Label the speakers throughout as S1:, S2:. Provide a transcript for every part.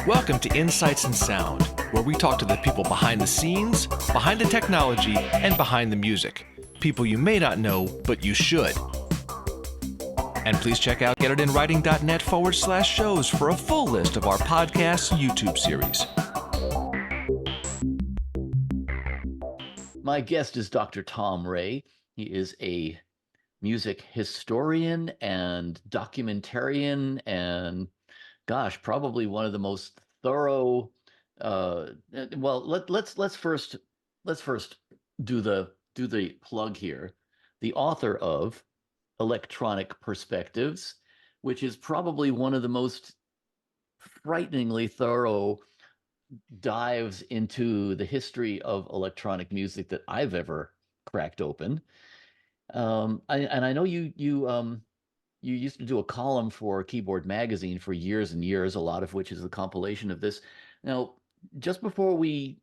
S1: Welcome to Insights in Sound, where we talk to the people behind the scenes, behind the technology, and behind the music. People you may not know, but you should. And please check out getItinwriting.net/shows for a full list of our podcast YouTube series.
S2: My guest is Dr. Tom Rhea. He is a music historian and documentarian and, gosh, probably one of the most thorough. Let's first do the plug here. The author of Electronic Perspectives, which is probably one of the most frighteningly thorough dives into the history of electronic music that I've ever cracked open. I know you used to do a column for Keyboard Magazine for years and years, a lot of which is a compilation of this. Now, just before we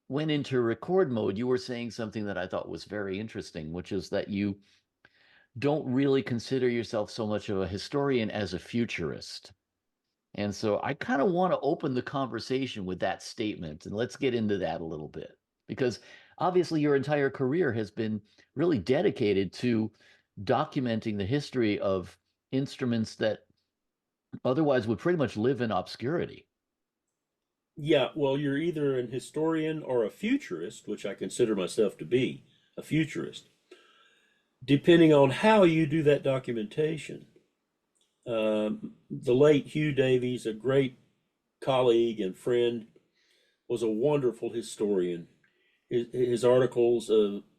S2: went into record mode, you were saying something that I thought was very interesting, which is that you don't really consider yourself so much of a historian as a futurist. And so I kind of want to open the conversation with that statement, and let's get into that a little bit, because obviously your entire career has been really dedicated to documenting the history of instruments that otherwise would pretty much live in obscurity.
S3: Yeah, well, you're either an historian or a futurist, which I consider myself to be a futurist, depending on how you do that documentation. The late Hugh Davies, a great colleague and friend, was a wonderful historian. His articles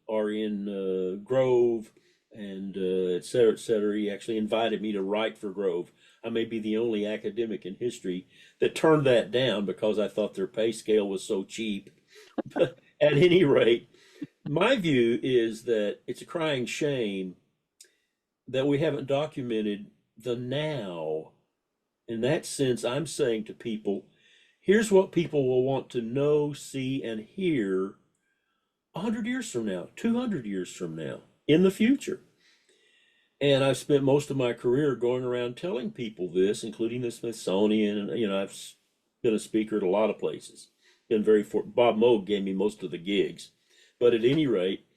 S3: are in Grove and et cetera, et cetera. He actually invited me to write for Grove. I may be the only academic in history that turned that down because I thought their pay scale was so cheap. But at any rate, my view is that it's a crying shame that we haven't documented the now. In that sense, I'm saying to people, here's what people will want to know, see, and hear 100 years from now, 200 years from now, in the future. And I've spent most of my career going around telling people this, including the Smithsonian. And, I've been a speaker at a lot of places. Bob Moog gave me most of the gigs. But at any rate,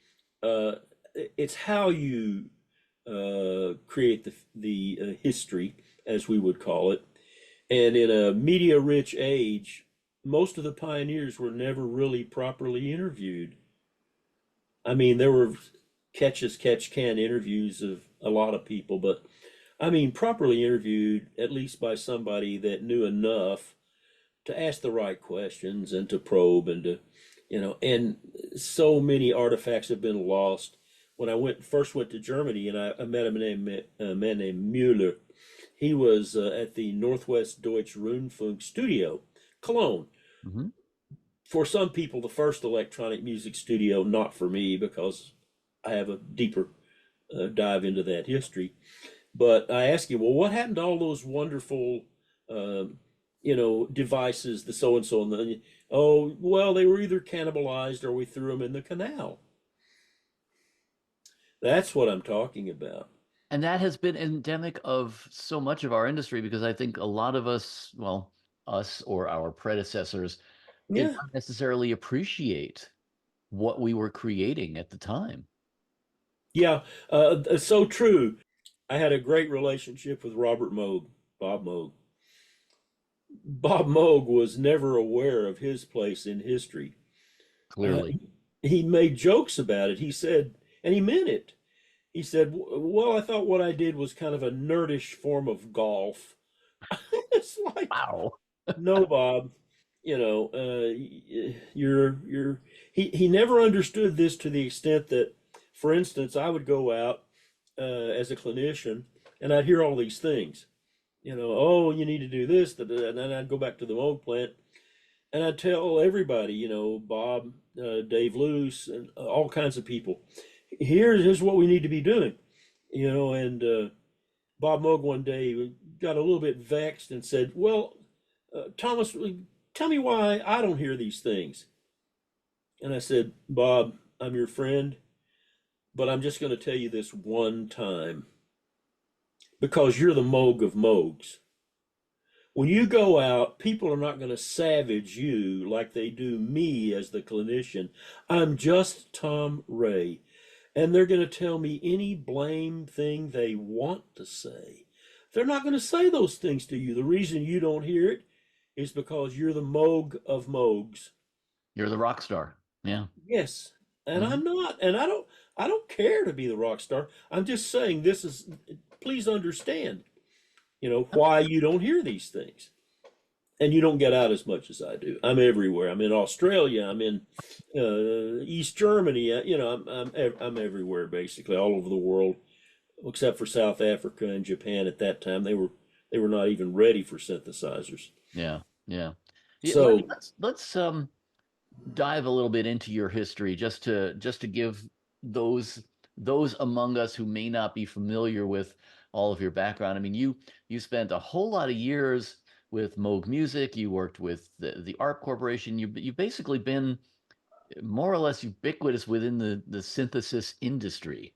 S3: it's how you create the history, as we would call it. And in a media-rich age, most of the pioneers were never really properly interviewed. I mean, there were catch-as-catch-can interviews of a lot of people, but I mean, properly interviewed, at least by somebody that knew enough to ask the right questions and to probe and to, and so many artifacts have been lost. When I first went to Germany, and I met a man named Müller. He was at the Northwest Deutsche Rundfunk studio, Cologne.
S2: Mm-hmm.
S3: For some people, the first electronic music studio, not for me, because I have a deeper dive into that history. But I asked him, well, what happened to all those wonderful, devices, the so-and-so, and the, oh, well, they were either cannibalized or we threw them in the canal. That's what I'm talking about.
S2: And that has been endemic of so much of our industry, because I think a lot of us, well, us or our predecessors, did
S3: Yeah.
S2: not necessarily appreciate what we were creating at the time.
S3: Yeah, so true. I had a great relationship with Robert Moog, Bob Moog. Bob Moog was never aware of his place in history.
S2: Clearly.
S3: He made jokes about it. He said, and he meant it. He said, well, I thought what I did was kind of a nerdish form of golf. It's like,
S2: Wow.
S3: no, Bob, he never understood this to the extent that, for instance, I would go out as a clinician and I'd hear all these things, oh, you need to do this, and then I'd go back to the Moog plant and I'd tell everybody, Bob, Dave Luce, and all kinds of people, here's what we need to be doing, and Bob Moog one day got a little bit vexed and said, well, Thomas, tell me why I don't hear these things. And I said, Bob, I'm your friend, but I'm just going to tell you this one time, because you're the Moog of Moogs. When you go out, people are not going to savage you like they do me as the clinician. I'm just Tom Ray. And they're going to tell me any blame thing they want to say. They're not going to say those things to you. The reason you don't hear it is because you're the Moog of Moogs.
S2: You're the rock star. Yeah.
S3: Yes. And
S2: Hmm.
S3: I'm not. And I don't care to be the rock star. I'm just saying this is, please understand, why you don't hear these things. And you don't get out as much as I do. I'm everywhere. I'm in Australia. I'm in East Germany. I'm everywhere basically, all over the world, except for South Africa and Japan. At that time, they were not even ready for synthesizers.
S2: Yeah. Yeah. Yeah,
S3: So
S2: let's dive a little bit into your history just to give those those among us who may not be familiar with all of your background. I mean, you spent a whole lot of years with Moog Music. You worked with the ARP Corporation. You've basically been more or less ubiquitous within the synthesis industry.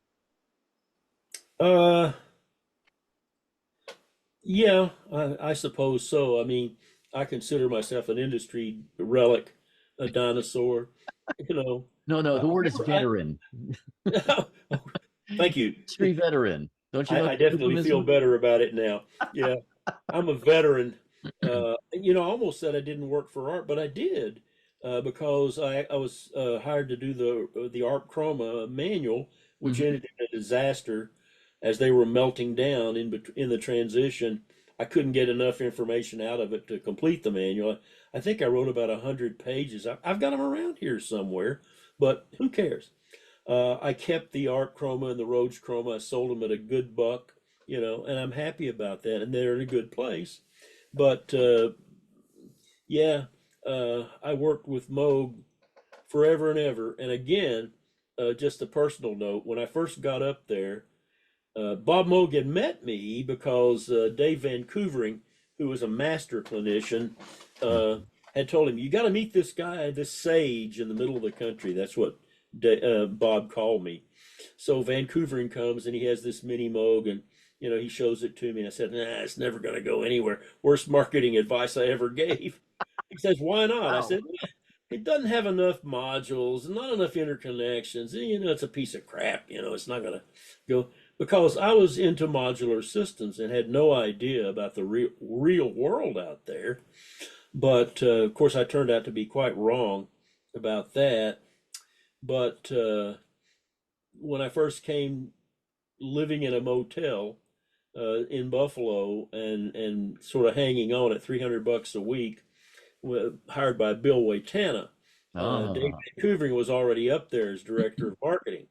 S3: uh, yeah, I suppose so. I mean, I consider myself an industry relic, a dinosaur. You know,
S2: No, no, the
S3: I
S2: word is
S3: never. I
S2: veteran.
S3: thank you.
S2: Industry veteran. Don't you know
S3: I
S2: the
S3: definitely feel
S2: euphemism?
S3: better about it now. Yeah, I'm a veteran. I almost said I didn't work for art, but I did because I was hired to do the art chroma manual, which
S2: Hmm.
S3: ended in a disaster as they were melting down in the transition. I couldn't get enough information out of it to complete the manual. I think I wrote about 100 pages. I've got them around here somewhere, but who cares? I kept the art chroma and the Rhodes chroma. I sold them at a good buck, and I'm happy about that. And they're in a good place. But yeah, I worked with Moog forever and ever. And again, just a personal note, when I first got up there, Bob Moog had met me because Dave Van Coovering, who was a master clinician, uh, had told him, "You got to meet this guy, this sage in the middle of the country." That's what Bob called me. So Van Coovering comes and he has this mini Moog, and he shows it to me. I said, "Nah, it's never going to go anywhere." Worst marketing advice I ever gave. He says, "Why not?" I
S2: Wow.
S3: said, "It doesn't have enough modules, not enough interconnections. It's a piece of crap. It's not going to go." Because I was into modular systems and had no idea about the real world out there. But of course, I turned out to be quite wrong about that. But when I first came living in a motel in Buffalo and sort of hanging on at $300 a week, hired by Bill Waitana, Dave
S2: Ah.
S3: Coovering was already up there as director of marketing.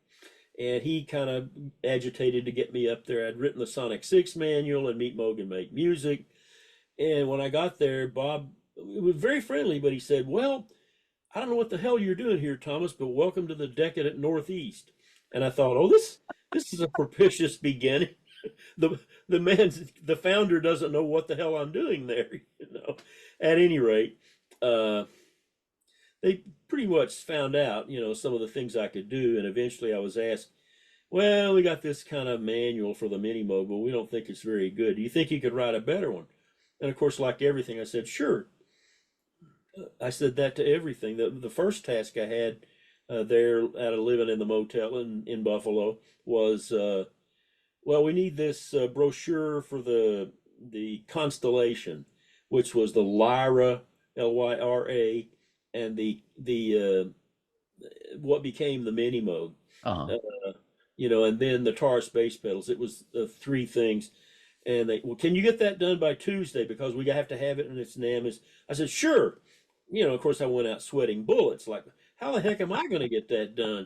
S3: And he kind of agitated to get me up there. I'd written the Sonic 6 manual and Meet Moog and Make Music. And when I got there, Bob was very friendly, but he said, "Well, I don't know what the hell you're doing here, Thomas, but welcome to the decadent Northeast." And I thought, "Oh, this is a propitious beginning." The the founder doesn't know what the hell I'm doing there, you know. At any rate, uh, they pretty much found out, some of the things I could do, and eventually I was asked, "Well, we got this kind of manual for the Mini Moog, but we don't think it's very good. Do you think you could write a better one?" And of course, like everything, I said, "Sure." I said that to everything. The first task I had there out of living in the motel in Buffalo was, well, we need this brochure for the Constellation, which was the Lyra, Lyra, and the what became the Mini Moog.
S2: Uh-huh.
S3: Uh, and then the Taurus bass pedals. It was three things. And they, "Well, can you get that done by Tuesday? Because we have to have it in its NAMs." I said, "Sure." Of course, I went out sweating bullets. Like, how the heck am I going to get that done?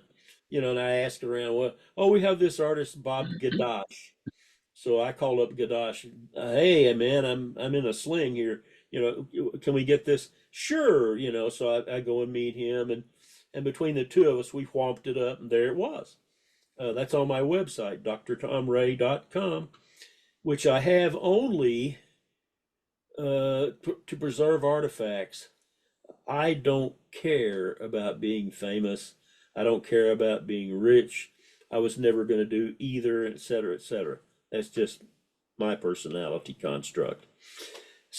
S3: And I asked around, well, "Oh, we have this artist, Bob Gadash." So I called up Gadash. "Hey, man, I'm in a sling here. Can we get this?" "Sure." So I go and meet him, and between the two of us, we whomped it up, and there it was. That's on my website, drtomray.com, which I have only to preserve artifacts. I don't care about being famous. I don't care about being rich. I was never going to do either, et cetera, et cetera. That's just my personality construct.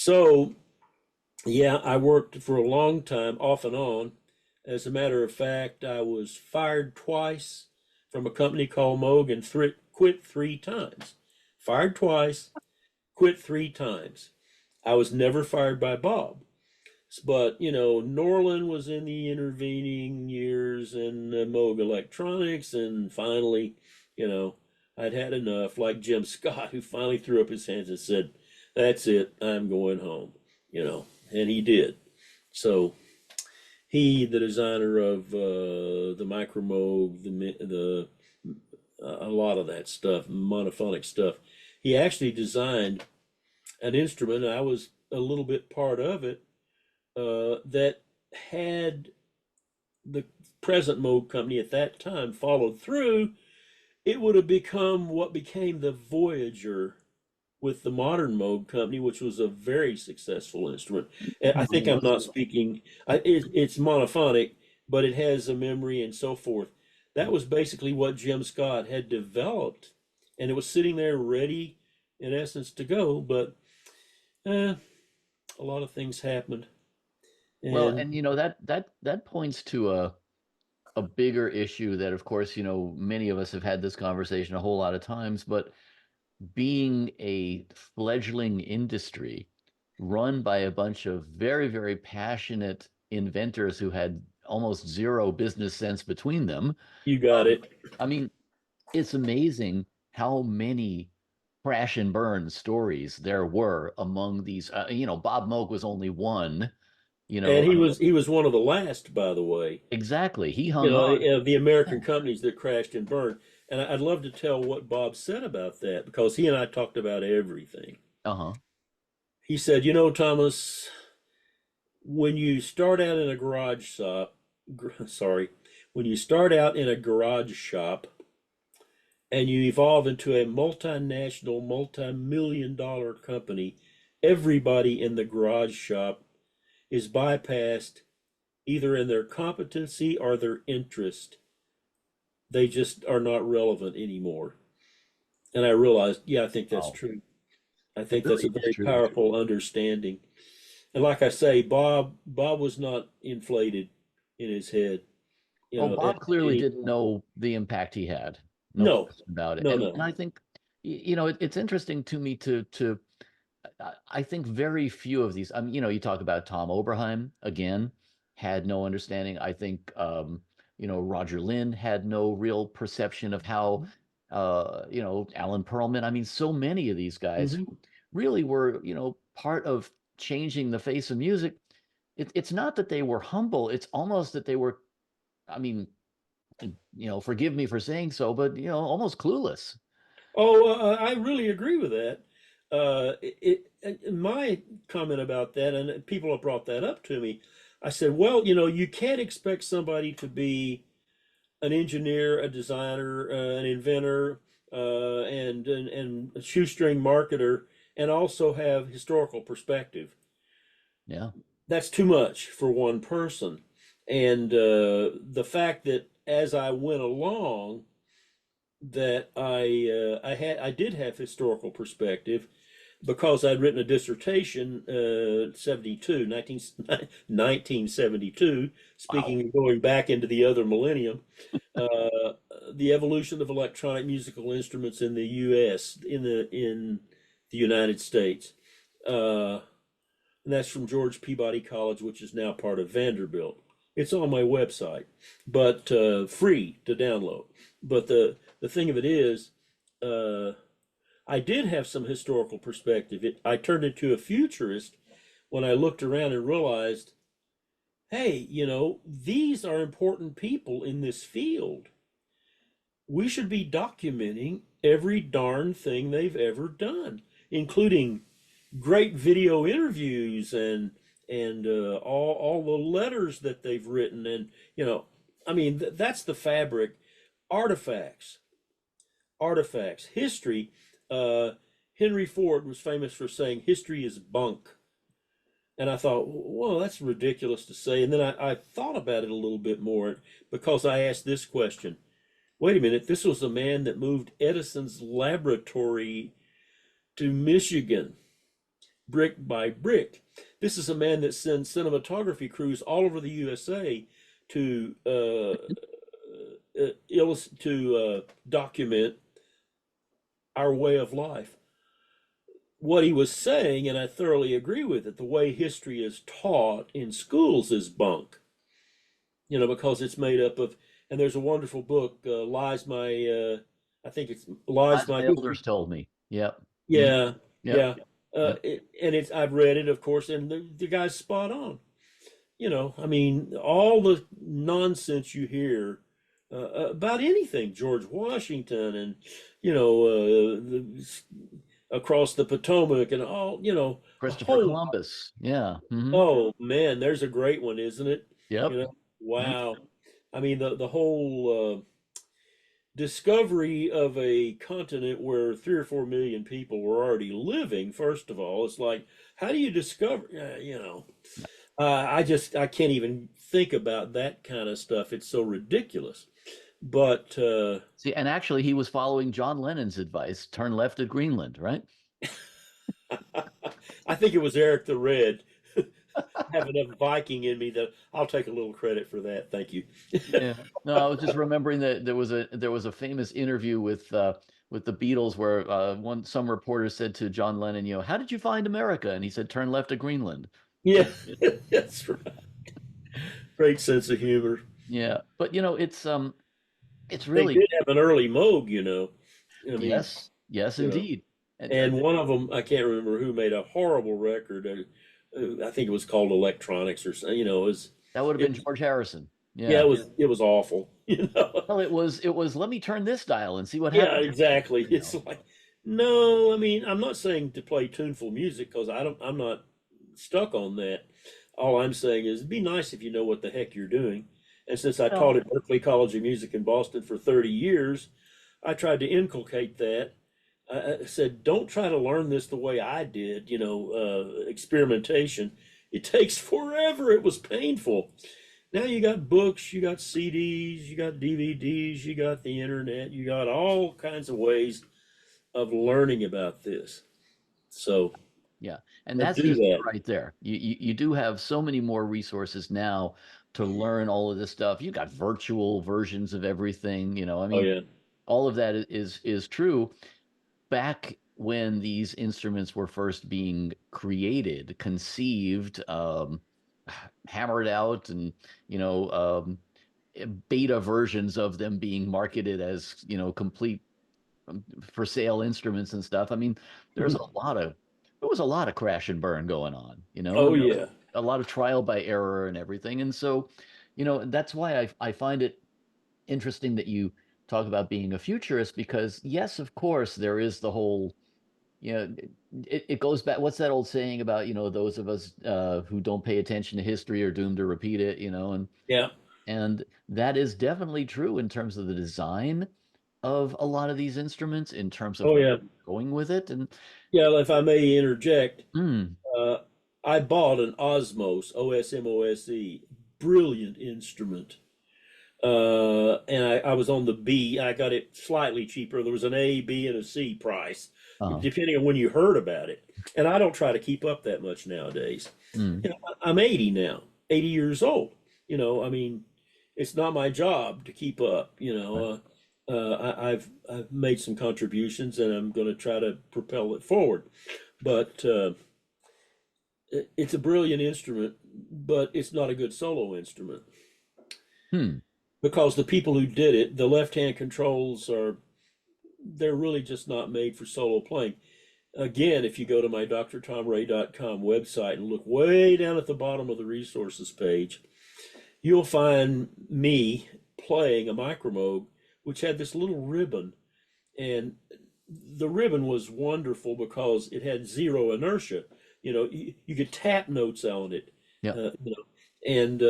S3: So, yeah, I worked for a long time, off and on. As a matter of fact, I was fired twice from a company called Moog and quit three times. Fired twice, quit three times. I was never fired by Bob. But, Norland was in the intervening years and Moog Electronics. And finally, you know, I'd had enough, like Jim Scott, who finally threw up his hands and said, "That's it, I'm going home," and he did. So he, the designer of the Micro Moog, the a lot of that stuff, monophonic stuff, he actually designed an instrument. I was a little bit part of it that had the present Moog company at that time followed through, it would have become what became the Voyager with the modern Moog company, which was a very successful instrument. And I think I'm not speaking, it's monophonic, but it has a memory and so forth. That was basically what Jim Scott had developed, and it was sitting there ready, in essence, to go. But a lot of things happened.
S2: Well,
S3: And
S2: and that points to a bigger issue that, of course, many of us have had this conversation a whole lot of times, but being a fledgling industry run by a bunch of very, very passionate inventors who had almost zero business sense between them.
S3: you got it.
S2: I mean, it's amazing how many crash and burn stories there were among these. Bob Moog was only one.
S3: And he was one of the last, by the way.
S2: Exactly. He hung on.
S3: The American companies that crashed and burned. And I'd love to tell what Bob said about that, because he and I talked about everything.
S2: Uh-huh.
S3: He said, Thomas, when you start out in a garage shop, when you start out in a garage shop and you evolve into a multinational, multi-million-dollar company, everybody in the garage shop is bypassed either in their competency or their interest. They just are not relevant anymore. And I realized, yeah, I think that's true. I think that's a very powerful understanding. And like I say, Bob was not inflated in his head.
S2: Bob clearly didn't know the impact he had.
S3: No
S2: question about it.
S3: No,
S2: and,
S3: no.
S2: and I think, it's interesting to me to I think very few of these. You talk about Tom Oberheim again, had no understanding. I think, Roger Lynn had no real perception of how, Alan Perlman. I mean, so many of these guys who really were, part of changing the face of music. It's not that they were humble. It's almost that they were, I mean, forgive me for saying so, but, almost clueless.
S3: Oh, I really agree with that. My comment about that, and people have brought that up to me. I said, well, you can't expect somebody to be an engineer, a designer, an inventor, and a shoestring marketer, and also have historical perspective.
S2: Yeah.
S3: That's too much for one person. And the fact that as I went along, that I did have historical perspective, because I'd written a dissertation, 1972, speaking of going back into the other millennium, the evolution of electronic musical instruments in the U.S., in the United States. And that's from George Peabody College, which is now part of Vanderbilt. It's on my website, but free to download. But the thing of it is, I did have some historical perspective. I turned into a futurist when I looked around and realized, hey, these are important people in this field. We should be documenting every darn thing they've ever done, including great video interviews and all the letters that they've written. And I mean, that's the fabric. Artifacts, history. Henry Ford was famous for saying history is bunk. And I thought, well, that's ridiculous to say. And then I thought about it a little bit more, because I asked this question. Wait a minute, this was a man that moved Edison's laboratory to Michigan. brick by brick. This is a man that sends cinematography crews all over the USA to document our way of life. What he was saying, and I thoroughly agree with it, the way history is taught in schools is bunk. Because it's made up of, and there's a wonderful book, I think it's Lies
S2: As
S3: My
S2: my elders told me. Yep. Mhm.
S3: Yeah,
S2: Yep.
S3: yeah.
S2: Yep.
S3: I've read it, of course, and the guy's spot on. I mean, all the nonsense you hear about anything, George Washington and, across the Potomac and all, a
S2: Christopher
S3: whole,
S2: Columbus. Yeah. Hmm.
S3: oh man, there's a great one, isn't it?
S2: Yep. Yep.
S3: Wow. I mean, the whole discovery of a continent where 3 or 4 million people were already living, first of all, it's like, how do you discover, I can't even think about that kind of stuff. It's so ridiculous. But
S2: See, and actually, he was following John Lennon's advice: turn left at Greenland, right?
S3: I think it was Eric the Red. Have enough Viking in me that I'll take a little credit for that. Thank you.
S2: Yeah. No, I was just remembering that there was a famous interview with the Beatles where some reporter said to John Lennon, how did you find America? And he said, turn left at Greenland.
S3: Yeah, that's right. Great sense of humor.
S2: Yeah, but it's
S3: They
S2: really
S3: did have an early Moog, I mean,
S2: yes, yes,
S3: you know,
S2: indeed. And
S3: and one of them, I can't remember who made a horrible record. I think it was called Electronics or something.
S2: that would have
S3: It
S2: been George Harrison.
S3: yeah,
S2: Yeah.
S3: it was awful.
S2: Well, it was let me turn this dial and see what
S3: Yeah,
S2: happens.
S3: exactly.
S2: You
S3: It's
S2: know.
S3: like, no, I mean, I'm not saying to play tuneful music because I'm not stuck on that. All I'm saying is it'd be nice if you know what the heck you're doing. And since I taught
S2: Well,
S3: at Berkeley College of Music in Boston for 30 years, I tried to inculcate that. I said, don't try to learn this the way I did, experimentation. It takes forever. It was painful. Now you got books, you got CDs, you got DVDs, you got the internet, you got all kinds of ways of learning about this. So
S2: yeah, and
S3: I
S2: that's
S3: do
S2: just
S3: that.
S2: right there. You do have so many more resources now to learn all of this stuff. You got virtual versions of everything. I
S3: Oh
S2: mean,
S3: yeah.
S2: all of that is true. Back when these instruments were first being created, conceived, hammered out, and you know, beta versions of them being marketed as complete for sale instruments and stuff. I mean, there's a lot of there was a lot of crash and burn going on,
S3: Oh
S2: and
S3: yeah.
S2: a lot of trial by error and everything. And so, that's why I find it interesting that you talk about being a futurist because yes, of course, there is the whole, it goes back. What's that old saying about, those of us who don't pay attention to history are doomed to repeat it,
S3: Yeah.
S2: and that is definitely true in terms of the design of a lot of these instruments, in terms of
S3: Oh
S2: where
S3: yeah.
S2: you're going with it. And
S3: Yeah. If I may interject,
S2: mm,
S3: uh, I bought an Osmos, OSMOSE, brilliant instrument. And I was on the B. I got it slightly cheaper. There was an A, B, and a C price,
S2: uh,
S3: depending on when you heard about it. And I don't try to keep up that much nowadays.
S2: mm,
S3: I'm 80 now, 80 years old. I mean, it's not my job to keep up. I've made some contributions, and I'm going to try to propel it forward. But it's a brilliant instrument, but it's not a good solo instrument
S2: hmm,
S3: because the people who did it, the left-hand controls they're really just not made for solo playing. Again, if you go to my drtomray.com website and look way down at the bottom of the resources page, you'll find me playing a micromoog, which had this little ribbon. And the ribbon was wonderful because it had zero inertia. You could tap notes on it,
S2: yeah,
S3: and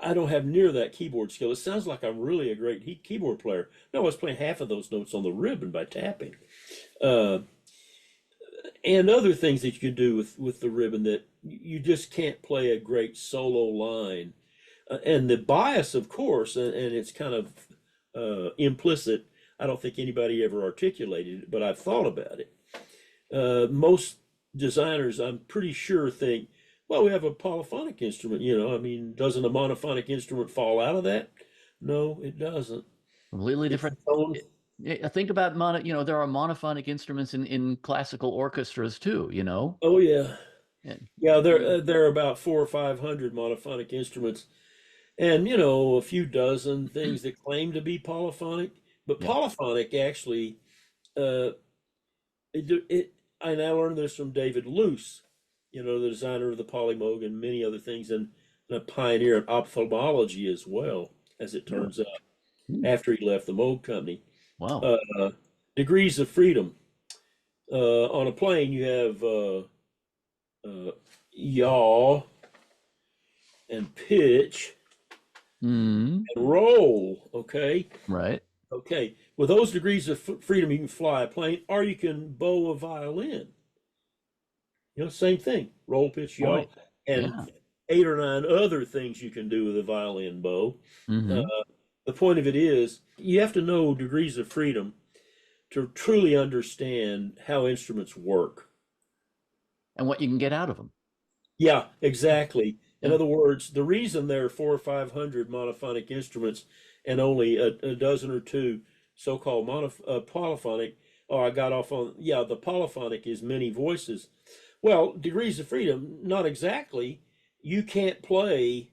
S3: I don't have near that keyboard skill. It sounds like I'm really a great keyboard player. No, I was playing half of those notes on the ribbon by tapping. Uh, and other things that you can do with the ribbon that you just can't play a great solo line. And the bias, of course, and it's kind of implicit. I don't think anybody ever articulated it, but I've thought about it. Most designers, I'm pretty sure, think, well, we have a polyphonic instrument, you know, I mean, doesn't a monophonic instrument fall out of that? No, it doesn't.
S2: Completely
S3: It's
S2: different.
S3: its own.
S2: Think about there are monophonic instruments in classical orchestras too, you know?
S3: Oh yeah,
S2: And,
S3: yeah. There are about 400 or 500 monophonic instruments, and you know a few dozen things that claim to be polyphonic. But
S2: yeah.
S3: polyphonic actually, uh, it. And I learned this from David Luce, you know, the designer of the Polymoog and many other things, and a pioneer in ophthalmology as well, as it
S2: Really?
S3: turns out.
S2: Hmm.
S3: After he left the Moog company,
S2: Wow.
S3: uh, degrees of freedom. On a plane, you have yaw and pitch
S2: Hmm.
S3: and roll. Okay.
S2: Right.
S3: Okay. With those degrees of freedom, you can fly a plane or you can bow a violin. You know, same thing. Roll, pitch, yaw,
S2: Point. Yeah.
S3: and 8 or 9 other things you can do with a violin bow. Uh,
S2: Hmm.
S3: the point of it is, you have to know degrees of freedom to truly understand how instruments work.
S2: And what you can get out of them.
S3: Yeah, exactly. In
S2: Yeah.
S3: other words, the reason there are 400 or 500 monophonic instruments and only a dozen or two so-called polyphonic, oh, I got off on, yeah, the polyphonic is many voices. Well, degrees of freedom, not exactly. You can't play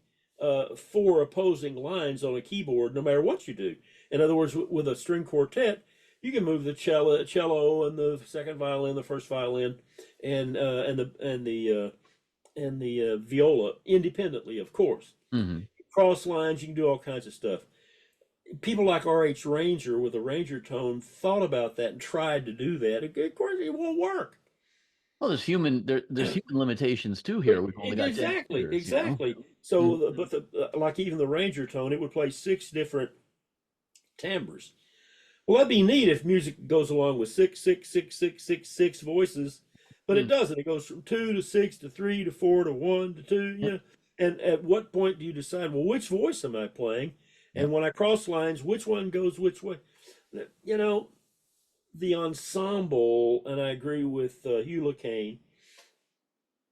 S3: 4 opposing lines on a keyboard no matter what you do. In other words, with a string quartet, you can move the cello and the second violin, the first violin, and the viola independently, of course.
S2: Hmm.
S3: Cross lines, you can do all kinds of stuff. People like R.H. Ranger with a Ranger tone thought about that and tried to do that. Of course, it won't work.
S2: Well, there's human limitations too here. We've only got 10
S3: Exactly,
S2: fingers, you know?
S3: exactly.
S2: Mm.
S3: So, but like even the Ranger tone, it would play 6 different timbres. Well, that'd be neat if music goes along with six, six, six, six, six, six voices, but it
S2: Mm.
S3: doesn't. It goes from 2 to 6 to 3 to 4 to 1 to 2.
S2: Yeah.
S3: You know, and at what point do you decide? Well, which voice am I playing?
S2: Yeah.
S3: And when I cross lines, which one goes which way? You know, the ensemble, and I agree with Hugh LeCain.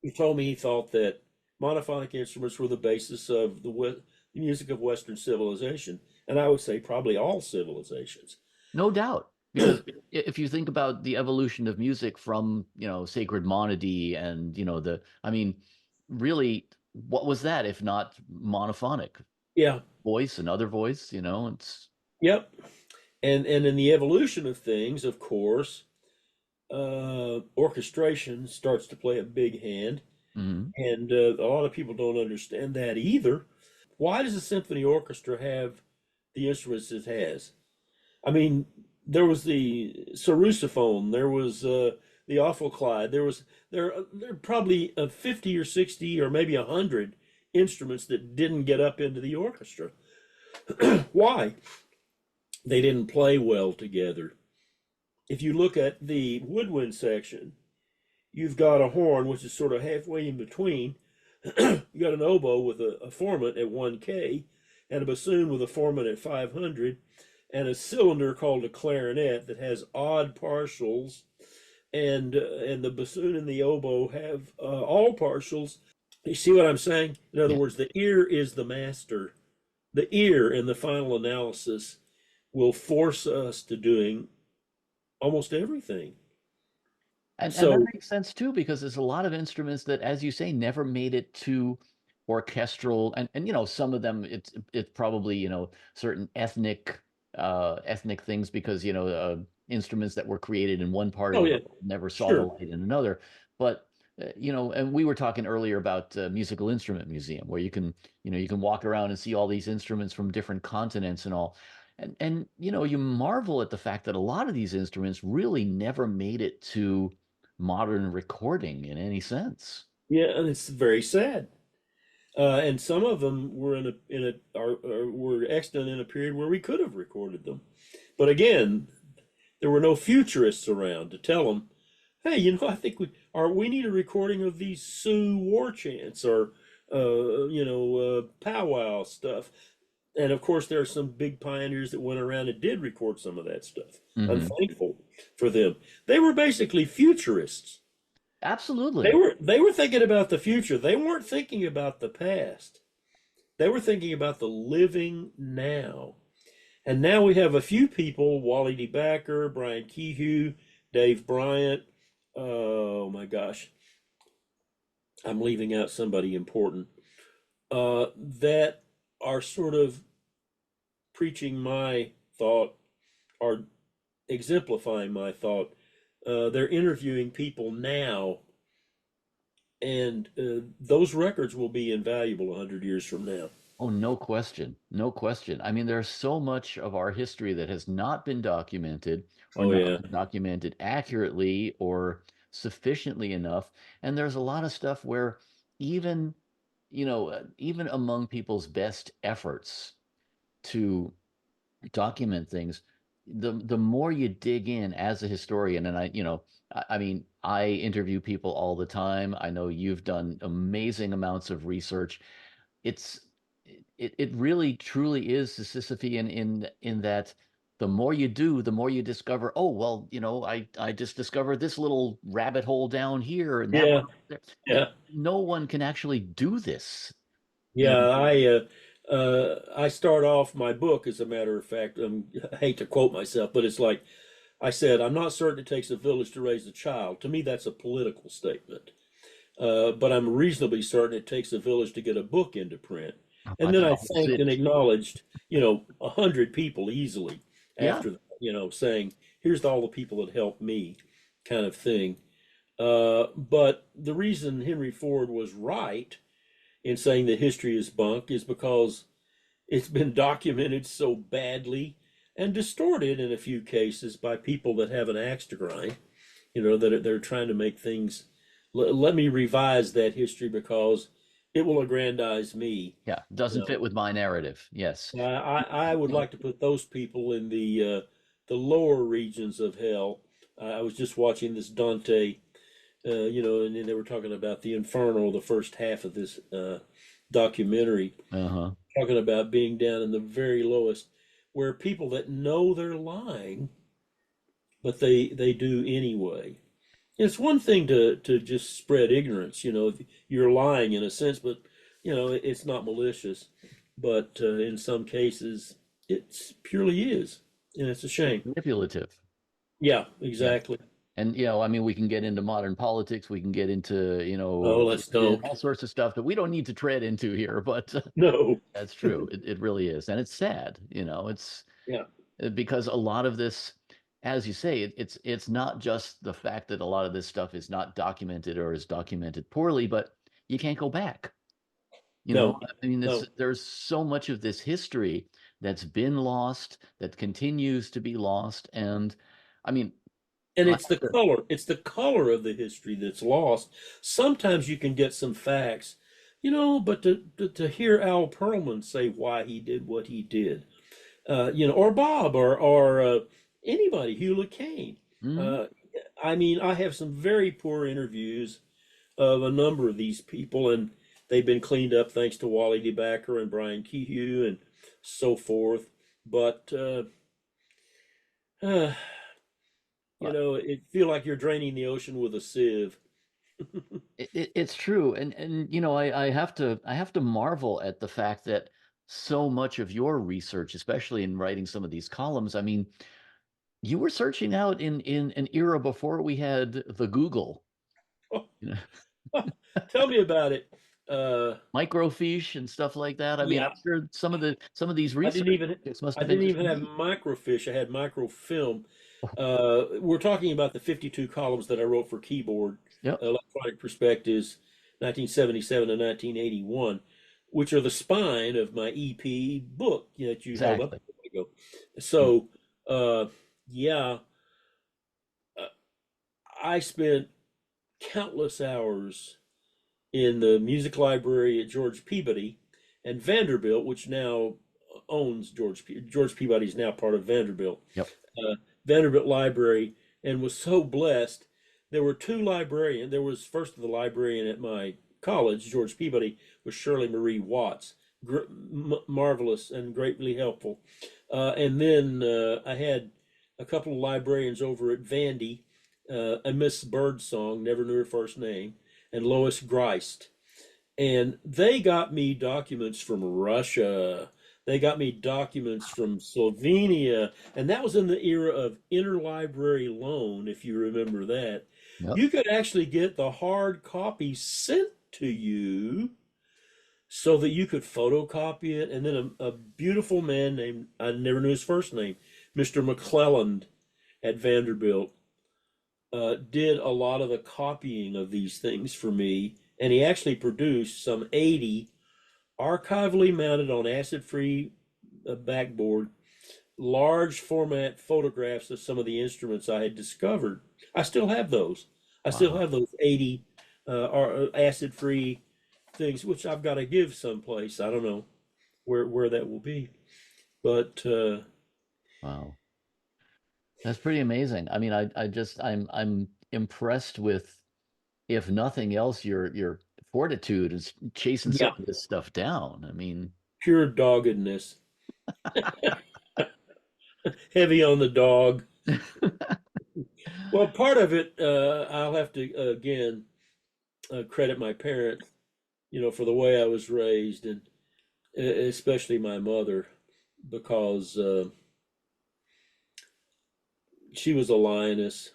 S3: He told me he thought that monophonic instruments were the basis of the music of Western civilization, and I would say probably all civilizations.
S2: No doubt. Because if you think about the evolution of music from, sacred monody and, I mean, really, what was that if not monophonic?
S3: Yeah,
S2: Voice, another voice, it's.
S3: yep. And in the evolution of things, of course, orchestration starts to play a big hand,
S2: Mhm.
S3: and a lot of people don't understand that either. Why does a symphony orchestra have the instruments it has? I mean, there was the sarrusophone, there was the ophicleide, there are probably 50 or 60 or maybe 100 instruments that didn't get up into the orchestra. Why? They didn't play well together. If you look at the woodwind section, you've got a horn which is sort of halfway in between. You got an oboe with a formant at 1K, and a bassoon with a formant at 500, and a cylinder called a clarinet that has odd partials, and the bassoon and the oboe have all partials. You see what I'm saying? In other
S2: Yeah.
S3: words, the ear is the master. The ear, in the final analysis, will force us to doing almost everything.
S2: And that
S3: So,
S2: makes sense too, because there's a lot of instruments that, as you say, never made it to orchestral, and some of them it's probably certain ethnic things, because instruments that were created in one part of
S3: oh
S2: the
S3: yeah,
S2: world never saw the
S3: sure,
S2: light in another. But and we were talking earlier about musical instrument museum, where you can walk around and see all these instruments from different continents and all. And you marvel at the fact that a lot of these instruments really never made it to modern recording in any sense.
S3: yeah, and it's very sad. And some of them were were extant in a period where we could have recorded them, but again, there were no futurists around to tell them, "Hey, I think we need a recording of these Sioux war chants or powwow stuff." And of course, there are some big pioneers that went around and did record some of that stuff. I'm
S2: Hmm.
S3: thankful for them. They were basically futurists.
S2: Absolutely.
S3: They were thinking about the future. They weren't thinking about the past. They were thinking about the living now. And now we have a few people, Wally D. Backer, Brian Kehoe, Dave Bryant. Oh my gosh, I'm leaving out somebody important, that are sort of preaching my thought or exemplifying my thought. They're interviewing people now, and those records will be invaluable 100 years from now.
S2: Oh, no question. No question. I mean, there's so much of our history that has not been documented or
S3: Oh,
S2: not
S3: yeah.
S2: been documented accurately or sufficiently enough. And there's a lot of stuff where even, even among people's best efforts to document things, the more you dig in as a historian, and I mean, I interview people all the time. I know you've done amazing amounts of research. It's it really truly is Sisyphean in that the more you do, the more you discover, oh, well, I just discovered this little rabbit hole down here and that
S3: Yeah,
S2: one there.
S3: yeah,
S2: No one can actually do this, you
S3: yeah.
S2: know.
S3: I start off my book, as a matter of fact. I hate to quote myself, but it's like I said, I'm not certain it takes a village to raise a child. To me, that's a political statement. But I'm reasonably certain it takes a village to get a book into print. And
S2: That's
S3: then I
S2: almost
S3: thanked
S2: it.
S3: and acknowledged, 100 people easily
S2: Yeah.
S3: after that, saying, here's all the people that helped me, kind of thing. But the reason Henry Ford was right in saying that history is bunk is because it's been documented so badly and distorted in a few cases by people that have an axe to grind, that they're trying to make things. Let me revise that history because it will aggrandize me.
S2: Yeah,
S3: You
S2: doesn't fit
S3: know,
S2: with my narrative. Yes.
S3: I would like to put those people in the lower regions of hell. I was just watching this Dante, and then they were talking about the Inferno, the first half of this documentary,
S2: Uh-huh.
S3: talking about being down in the very lowest, where people that know they're lying, but they do anyway. It's one thing to just spread ignorance, you're lying in a sense, but it's not malicious. But in some cases, it's purely is, and it's a
S2: It's
S3: shame.
S2: manipulative.
S3: Yeah,
S2: Yeah.
S3: exactly.
S2: And I mean, we can get into modern politics, we can get into,
S3: Oh, let's
S2: religion,
S3: don't.
S2: all sorts of stuff that we don't need to tread into here, but
S3: No.
S2: that's true. It really is. And it's sad, it's
S3: Yeah.
S2: because a lot of this, as you say, it's not just the fact that a lot of this stuff is not documented or is documented poorly, but you can't go back.
S3: No.
S2: I mean,
S3: No.
S2: there's so much of this history that's been lost, that continues to be lost. And I mean,
S3: And
S2: I
S3: it's
S2: have
S3: the
S2: to,
S3: color. It's the color of the history that's lost. Sometimes you can get some facts, but to hear Al Pearlman say why he did what he did, or Bob or anybody, Hugh Kane.
S2: Mhm.
S3: Uh, I mean, I have some very poor interviews of a number of these people, and they've been cleaned up thanks to Wally DeBacker and Brian Kehoe and so forth. But uh, it feel like you're draining the ocean with a sieve.
S2: It's true, and I have to marvel at the fact that so much of your research, especially in writing some of these columns, I mean, you were searching out in an era before we had the Google, you know,
S3: Tell me about it. Uh,
S2: microfiche and stuff like that. I mean, I'm
S3: yeah,
S2: sure some of these
S3: I
S2: research
S3: didn't even
S2: projects must
S3: I
S2: have been
S3: didn't
S2: just
S3: even have
S2: neat.
S3: microfiche. I had microfilm. We're talking about the 52 columns that I wrote for Keyboard,
S2: Yep,
S3: Electronic Perspectives, 1977 to 1981, which are the spine of my EP book that you held up a
S2: exactly.
S3: minute ago.
S2: Mm.
S3: So, uh, yeah, uh, I spent countless hours in the music library at George Peabody and Vanderbilt, which now owns George Peabody is now part of Vanderbilt.
S2: Yep,
S3: Vanderbilt Library, and was so blessed. There were two librarians. There was first the librarian at my college, George Peabody, was Shirley Marie Watts, marvelous and greatly helpful. And then I had a couple of librarians over at Vandy, a Miss Birdsong, never knew her first name, and Lois Greist. And they got me documents from Russia. They got me documents from Slovenia. And that was in the era of interlibrary loan, if you remember that.
S2: Yep.
S3: You could actually get the hard copy sent to you so that you could photocopy it. And then a beautiful man named, I never knew his first name, Mr. McClelland at Vanderbilt, did a lot of the copying of these things for me. And he actually produced some 80 archivally mounted on acid-free backboard, large format photographs of some of the instruments I had discovered. I still have those. I still
S2: Wow.
S3: have those 80 acid-free things, which I've got to give someplace. I don't know where that will be, but
S2: Wow. That's pretty amazing. I mean, I'm impressed with, if nothing else, your fortitude is chasing some
S3: yeah,
S2: of this stuff down. I mean,
S3: pure doggedness, heavy on the dog. Well, part of it, I'll have to again credit my parents, for the way I was raised, and especially my mother, because she was a lioness.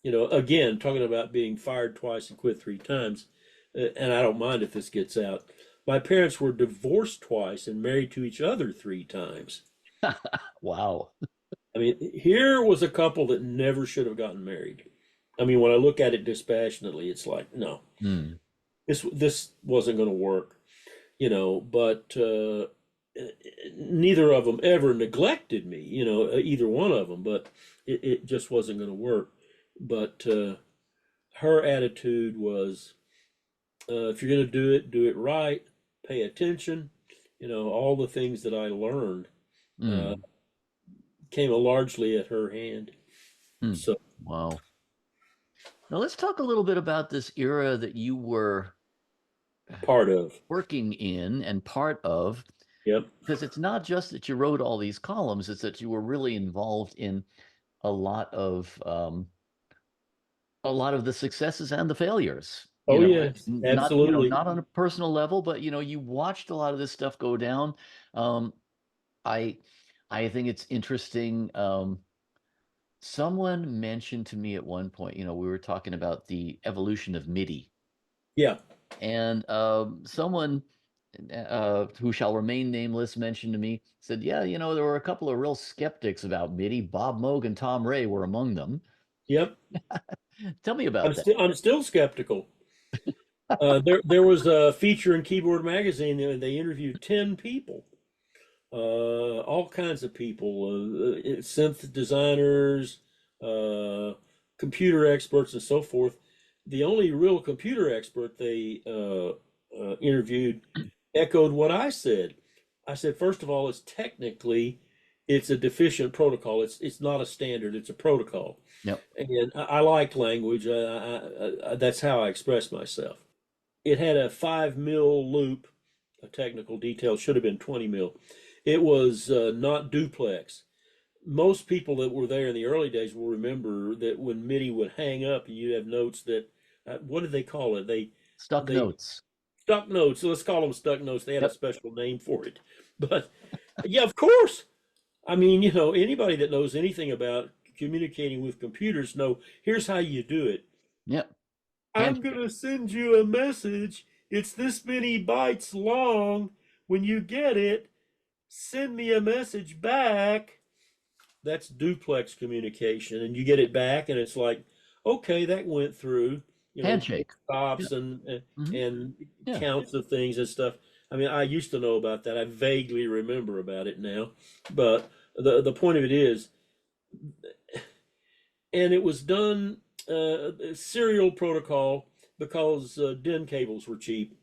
S3: Again, talking about being fired twice and quit three times, and I don't mind if this gets out. My parents were divorced twice and married to each other three times.
S2: wow.
S3: I mean, here was a couple that never should have gotten married. I mean, when I look at it dispassionately, it's like, no,
S2: Hmm.
S3: this wasn't going to work, But neither of them ever neglected me, either one of them. But it just wasn't going to work. But her attitude was, if you're going to do it right, pay attention. All the things that I learned uh,
S2: Hmm.
S3: came largely at her hand.
S2: Hmm.
S3: So
S2: Wow. Now let's talk a little bit about this era that you were
S3: part of,
S2: working in and part of,
S3: yep,
S2: because it's not just that you wrote all these columns, it's that you were really involved in a lot of um, a lot of the successes and the failures.
S3: oh yes,
S2: Not,
S3: absolutely,
S2: not on a personal level, but you watched a lot of this stuff go down. Um, I I think it's interesting. Someone mentioned to me at one point, we were talking about the evolution of MIDI,
S3: yeah,
S2: and someone who shall remain nameless mentioned to me, said, yeah, there were a couple of real skeptics about MIDI. Bob Moog and Tom Rhea were among them.
S3: yep.
S2: Tell me about that.
S3: I'm still skeptical. There was a feature in Keyboard Magazine. They interviewed 10 people, all kinds of people, synth designers, uh, computer experts, and so forth. The only real computer expert they interviewed echoed what I said. I said, first of all, it's a deficient protocol. It's not a standard. It's a protocol.
S2: Yep.
S3: And I like language. That's how I express myself. It had a 5 mil loop. A technical detail should have been 20 mil. It was not duplex. Most people that were there in the early days will remember that when MIDI would hang up and you'd have notes that, what did they call it?
S2: Stuck
S3: They
S2: notes.
S3: stuck notes. So let's call them stuck notes. They had a
S2: Yep.
S3: special name for it. But yeah, of course. I mean, anybody that knows anything about communicating with computers know here's how you do it.
S2: Yep.
S3: I'm
S2: Handshake.
S3: going to send you a message. It's this many bytes long. When you get it, send me a message back. That's duplex communication. And you get it back, and it's like, okay, that went through,
S2: Handshake. Yeah.
S3: stops and
S2: Hmm.
S3: and
S2: Yeah.
S3: counts of things and stuff. I mean, I used to know about that. I vaguely remember about it now. But the point of it is, and it was done serial protocol because DIN cables were cheap,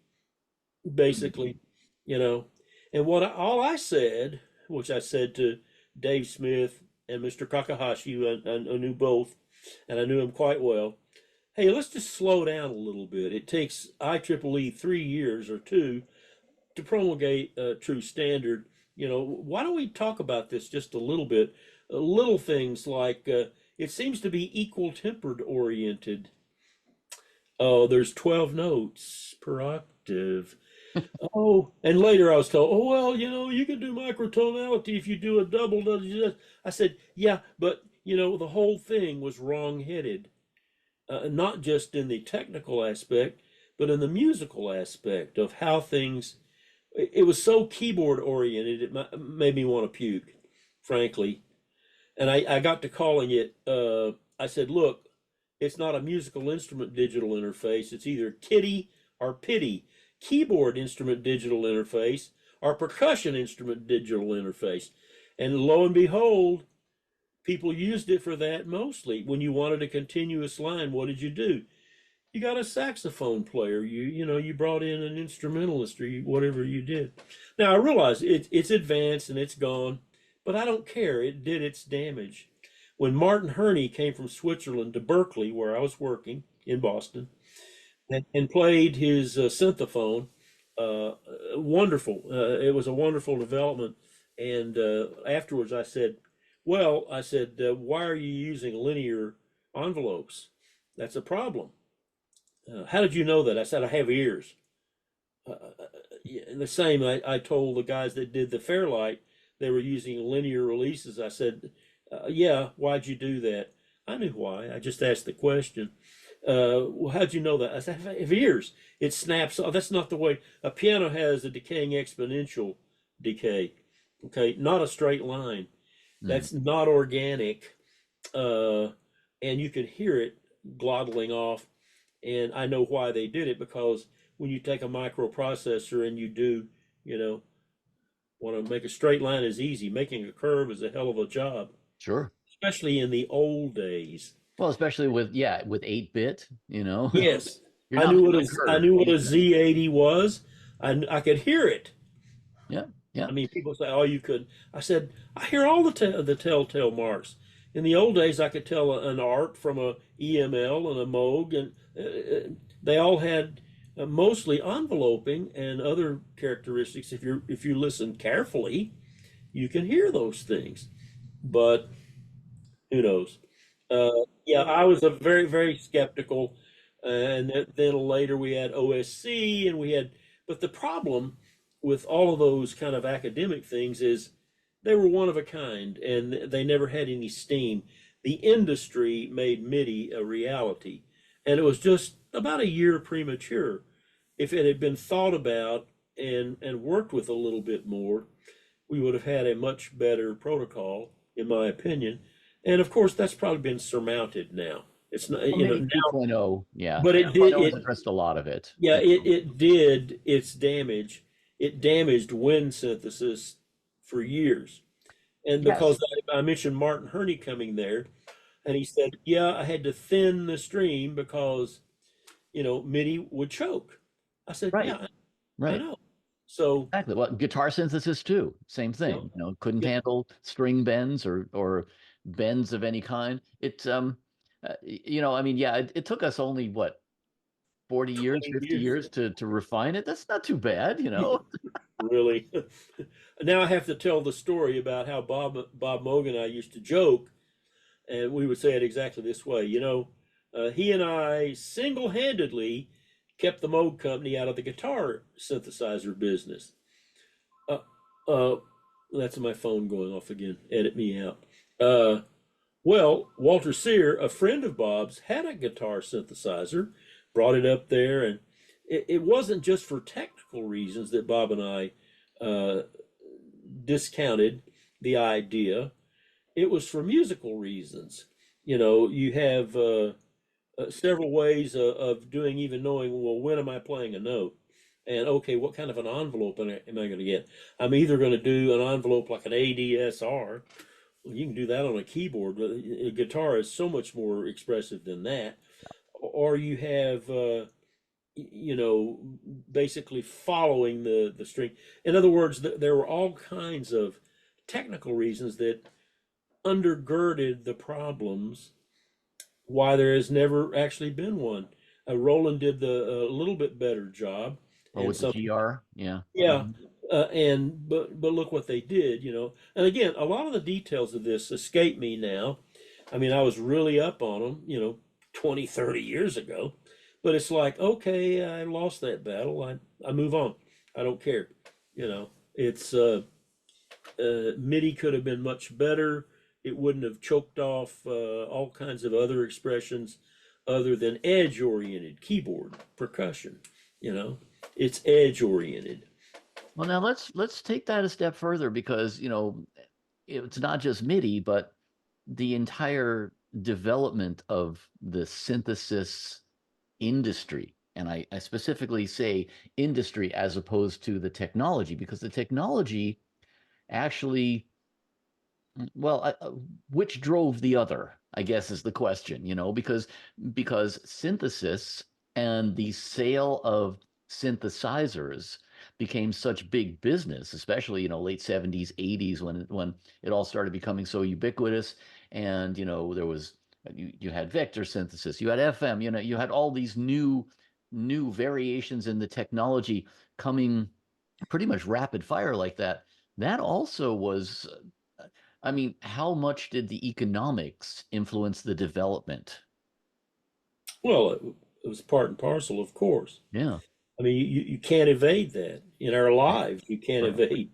S3: basically, you know. And all I said, which I said to Dave Smith and Mr. Kakahashi, who I knew both, and I knew him quite well. Hey, let's just slow down a little bit. It takes IEEE 3 years or two to promulgate a true standard. Why don't we talk about this just a little bit? Little things like it seems to be equal tempered oriented. Oh, there's 12 notes per octave. Oh, and later I was told, oh, well, you can do microtonality if you do a double. I said, yeah, but, the whole thing was wrong-headed, not just in the technical aspect, but in the musical aspect of how things, it was so keyboard oriented, it made me want to puke, frankly. And I got to calling it, I said, look, it's not a musical instrument digital interface. It's either kitty or pity. Keyboard instrument digital interface or percussion instrument digital interface. And lo and behold, people used it for that mostly. When you wanted a continuous line, what did you do? You got a saxophone player. You brought in an instrumentalist or whatever you did. Now I realize it's advanced and it's gone, but I don't care. It did its damage. When Martin Herney came from Switzerland to Berkeley, where I was working in Boston, and played his synthophone, wonderful. It was a wonderful development. And afterwards, I said, "Well, why are you using linear envelopes? That's a problem." How did you know that? I said, "I have ears." The same, I told the guys that did the Fairlight, they were using linear releases. I said, yeah, why'd you do that? I knew why. I just asked the question. Well, how'd you know that? I said, I have ears. It snaps. Oh, that's not the way. A piano has a decaying exponential decay. Okay, not a straight line. That's not organic. And you can hear it glottling off. And I know why they did it, because when you take a microprocessor and you do, want to make a straight line is easy. Making a curve is a hell of a job.
S2: Sure.
S3: Especially in the old days.
S2: Well, especially with 8-bit,
S3: Yes.
S2: you're
S3: I
S2: not
S3: knew
S2: making
S3: what
S2: a
S3: I
S2: curve.
S3: knew what a Z80 was. I could hear it.
S2: Yeah, yeah.
S3: I mean, people say, "Oh, you could." I said, "I hear all the telltale marks." In the old days, I could tell an ARP from a EML and a Moog, and they all had mostly enveloping and other characteristics. If you listen carefully, you can hear those things. But who knows? Yeah, I was a very, very skeptical. And then later we had OSC and but the problem with all of those kind of academic things is they were one of a kind and they never had any steam. The industry made MIDI a reality, and it was just about a year premature. If it had been thought about and worked with a little bit more, we would have had a much better protocol, in my opinion. And of course, that's probably been surmounted now. It's not,
S2: Well, maybe 2.0, yeah.
S3: but it did.
S2: 2.0 has addressed a lot of it.
S3: Yeah, it did its damage. It damaged wind synthesis for years. And because I mentioned Martin Herney coming there, and he said, yeah, I had to thin the stream because, MIDI would choke. I said,
S2: Right.
S3: yeah,
S2: Right.
S3: I know. So
S2: exactly. Well, guitar synthesis too, same thing. Couldn't handle string bends or bends of any kind. It I mean, yeah, it took us only what 40 years, 50 years to refine it. That's not too bad,
S3: Really. Now I have to tell the story about how Bob Moog and I used to joke, and we would say it exactly this way. He and I single-handedly kept the Moog company out of the guitar synthesizer business. That's my phone going off again. Edit me out. Well, Walter Sear, a friend of Bob's, had a guitar synthesizer, brought it up there, and it wasn't just for technical reasons that Bob and I discounted the idea. It was for musical reasons. You have several ways of doing, even knowing, well, when am I playing a note? And okay, what kind of an envelope am I going to get? I'm either going to do an envelope like an ADSR. Well, you can do that on a keyboard, but a guitar is so much more expressive than that. Or you have, basically following the string. In other words, there were all kinds of technical reasons that undergirded the problems why there has never actually been one. Roland did a little bit better job.
S2: Or with the GR, yeah.
S3: Yeah. But look what they did, And again, a lot of the details of this escape me now. I mean, I was really up on them, 20, 30 years ago. But it's like, okay, I lost that battle. I move on. I don't care. It's MIDI could have been much better. It wouldn't have choked off all kinds of other expressions other than edge oriented keyboard percussion. You know, it's edge oriented.
S2: Well, now let's take that a step further because, it's not just MIDI, but the entire development of the synthesis industry. And I specifically say industry as opposed to the technology, because the technology actually, well, which drove the other, I guess is the question, because synthesis and the sale of synthesizers became such big business, especially, late 70s, 80s, when it all started becoming so ubiquitous. And, there was you had vector synthesis, you had FM, you had all these new variations in the technology coming pretty much rapid fire like that. That also was, I mean, how much did the economics influence the development?
S3: Well, it was part and parcel, of course.
S2: Yeah,
S3: I mean, you can't evade that in our lives. You can't
S2: right.
S3: evade.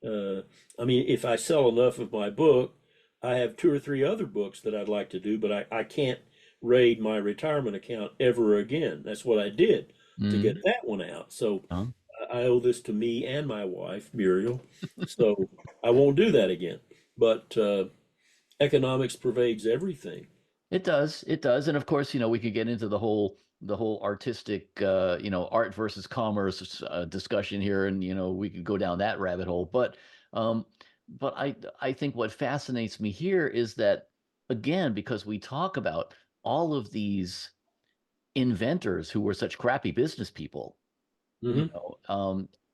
S3: Uh, I mean, if I sell enough of my book, I have two or three other books that I'd like to do, but I can't raid my retirement account ever again. That's what I did to get
S2: Mm.
S3: that one out. So
S2: Huh?
S3: I owe this to me and my wife, Muriel. So I won't do that again. But economics pervades everything.
S2: It does, and of course, we could get into the whole artistic, art versus commerce discussion here, and we could go down that rabbit hole. Um, but I think what fascinates me here is that, again, because we talk about all of these inventors who were such crappy business people,
S3: Hmm.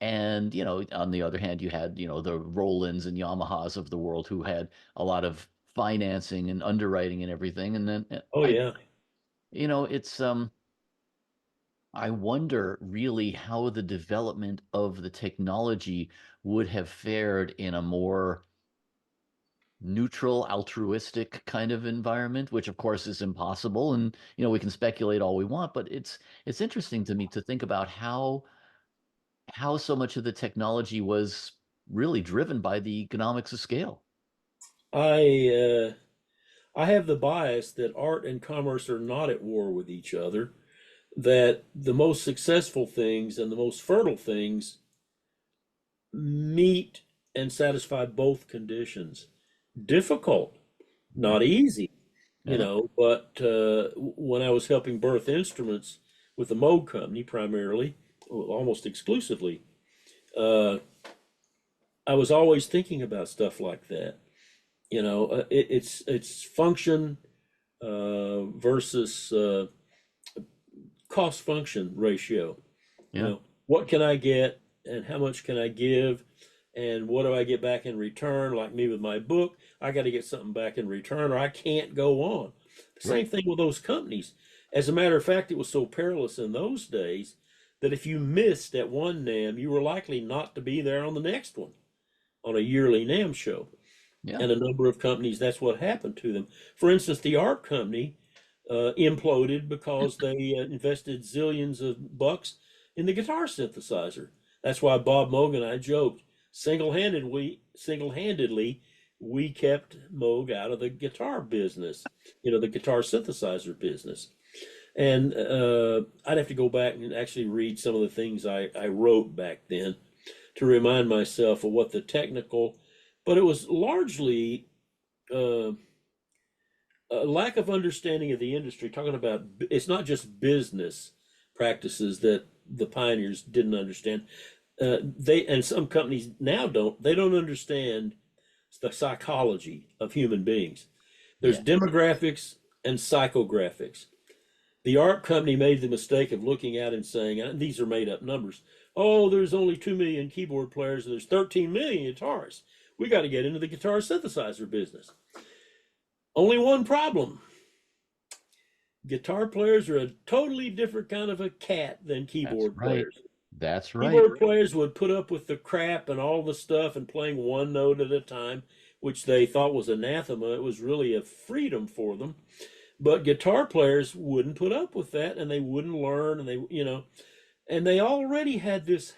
S2: and on the other hand, you had the Rolands and Yamahas of the world who had a lot of financing and underwriting and everything. And then
S3: Oh, yeah.
S2: it's I wonder really how the development of the technology would have fared in a more neutral, altruistic kind of environment, which of course is impossible. And we can speculate all we want, but it's interesting to me to think about how so much of the technology was really driven by the economics of scale.
S3: I I have the bias that art and commerce are not at war with each other, that the most successful things and the most fertile things meet and satisfy both conditions. Difficult, not easy,
S2: Yeah.
S3: but when I was helping birth instruments with the Moog company primarily, well, almost exclusively, uh, I was always thinking about stuff like that. It's function versus cost function ratio.
S2: Yeah.
S3: What can I get and how much can I give and what do I get back in return? Like me with my book, I got to get something back in return or I can't go on. The same
S2: Right.
S3: thing with those companies. As a matter of fact, it was so perilous in those days that if you missed at one NAM, you were likely not to be there on the next one on a yearly NAM show.
S2: Yeah.
S3: And a number of companies, that's what happened to them. For instance, the art company imploded because they invested zillions of bucks in the guitar synthesizer. That's why Bob Moog and I joked single-handedly we kept Moog out of the guitar business, the guitar synthesizer business. And I'd have to go back and actually read some of the things I wrote back then to remind myself of what the technical, but it was largely uh, a lack of understanding of the industry. Talking about it's not just business practices that the pioneers didn't understand. They and some companies now don't. They don't understand the psychology of human beings. There's
S2: Yeah.
S3: demographics and psychographics. The art company made the mistake of looking at it and saying, and these are made up numbers. Oh, there's only 2 million keyboard players. And there's 13 million guitarists. We got to get into the guitar synthesizer business. Only one problem. Guitar players are a totally different kind of a cat than
S2: That's
S3: keyboard
S2: right.
S3: players.
S2: That's right.
S3: Keyboard players would put up with the crap and all the stuff and playing one note at a time, which they thought was anathema. It was really a freedom for them. But guitar players wouldn't put up with that, and they wouldn't learn, and and they already had this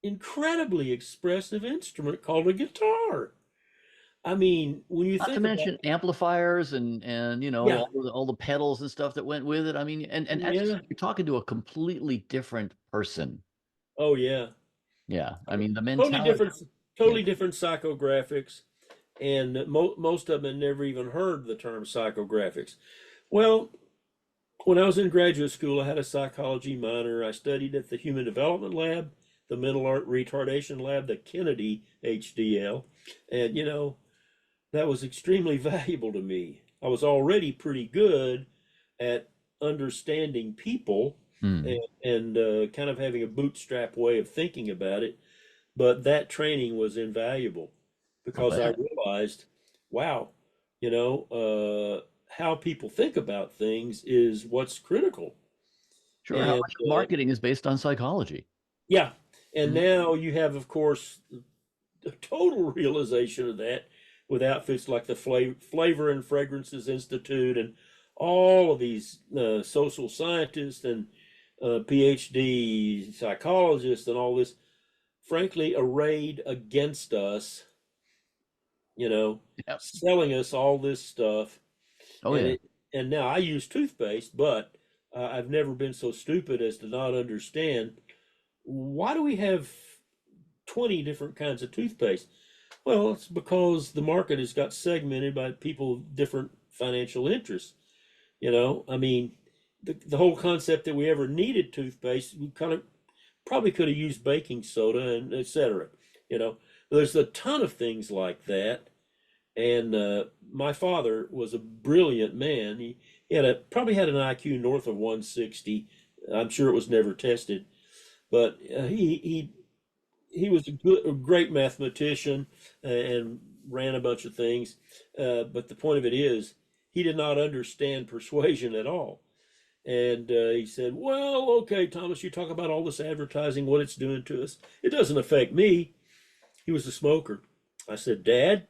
S3: incredibly expressive instrument called a guitar. I mean, when you
S2: Not to
S3: think about,
S2: mention amplifiers and
S3: yeah,
S2: all the pedals and stuff that went with it. I mean, and as you
S3: yeah,
S2: said, you're talking to a completely different person.
S3: oh yeah,
S2: Yeah, I mean the
S3: totally
S2: mentality.
S3: different,
S2: Yeah,
S3: totally different psychographics, and most of them had never even heard the term psychographics. Well, when I was in graduate school, I had a psychology minor. I studied at the Human Development Lab, the Mental Art Retardation Lab, the Kennedy HDL, and that was extremely valuable to me. I was already pretty good at understanding people
S2: Hmm.
S3: and kind of having a bootstrap way of thinking about it. But that training was invaluable
S2: I
S3: because I
S2: bet.
S3: realized, wow, how people think about things is what's critical.
S2: Sure, how
S3: And
S2: much of marketing is based on psychology?
S3: yeah, and
S2: Mhm.
S3: now you have, of course, the total realization of that with outfits like the Flavor and Fragrances Institute and all of these social scientists and PhD psychologists and all this, frankly, arrayed against us,
S2: Yeah.
S3: selling us all this stuff.
S2: Oh
S3: And
S2: yeah.
S3: it and now I use toothpaste, but I've never been so stupid as to not understand why do we have 20 different kinds of toothpaste? Well, it's because the market has got segmented by people with different financial interests. I mean, the whole concept that we ever needed toothpaste, we kind of probably could have used baking soda and et cetera. You know, there's a ton of things like that. And my father was a brilliant man. He probably had an IQ north of 160. I'm sure it was never tested, but he was a great mathematician and ran a bunch of things. But the point of it is, he did not understand persuasion at all. And he said, "Well, okay, Thomas, you talk about all this advertising, what it's doing to us. It doesn't affect me." He was a smoker. I said, "Dad,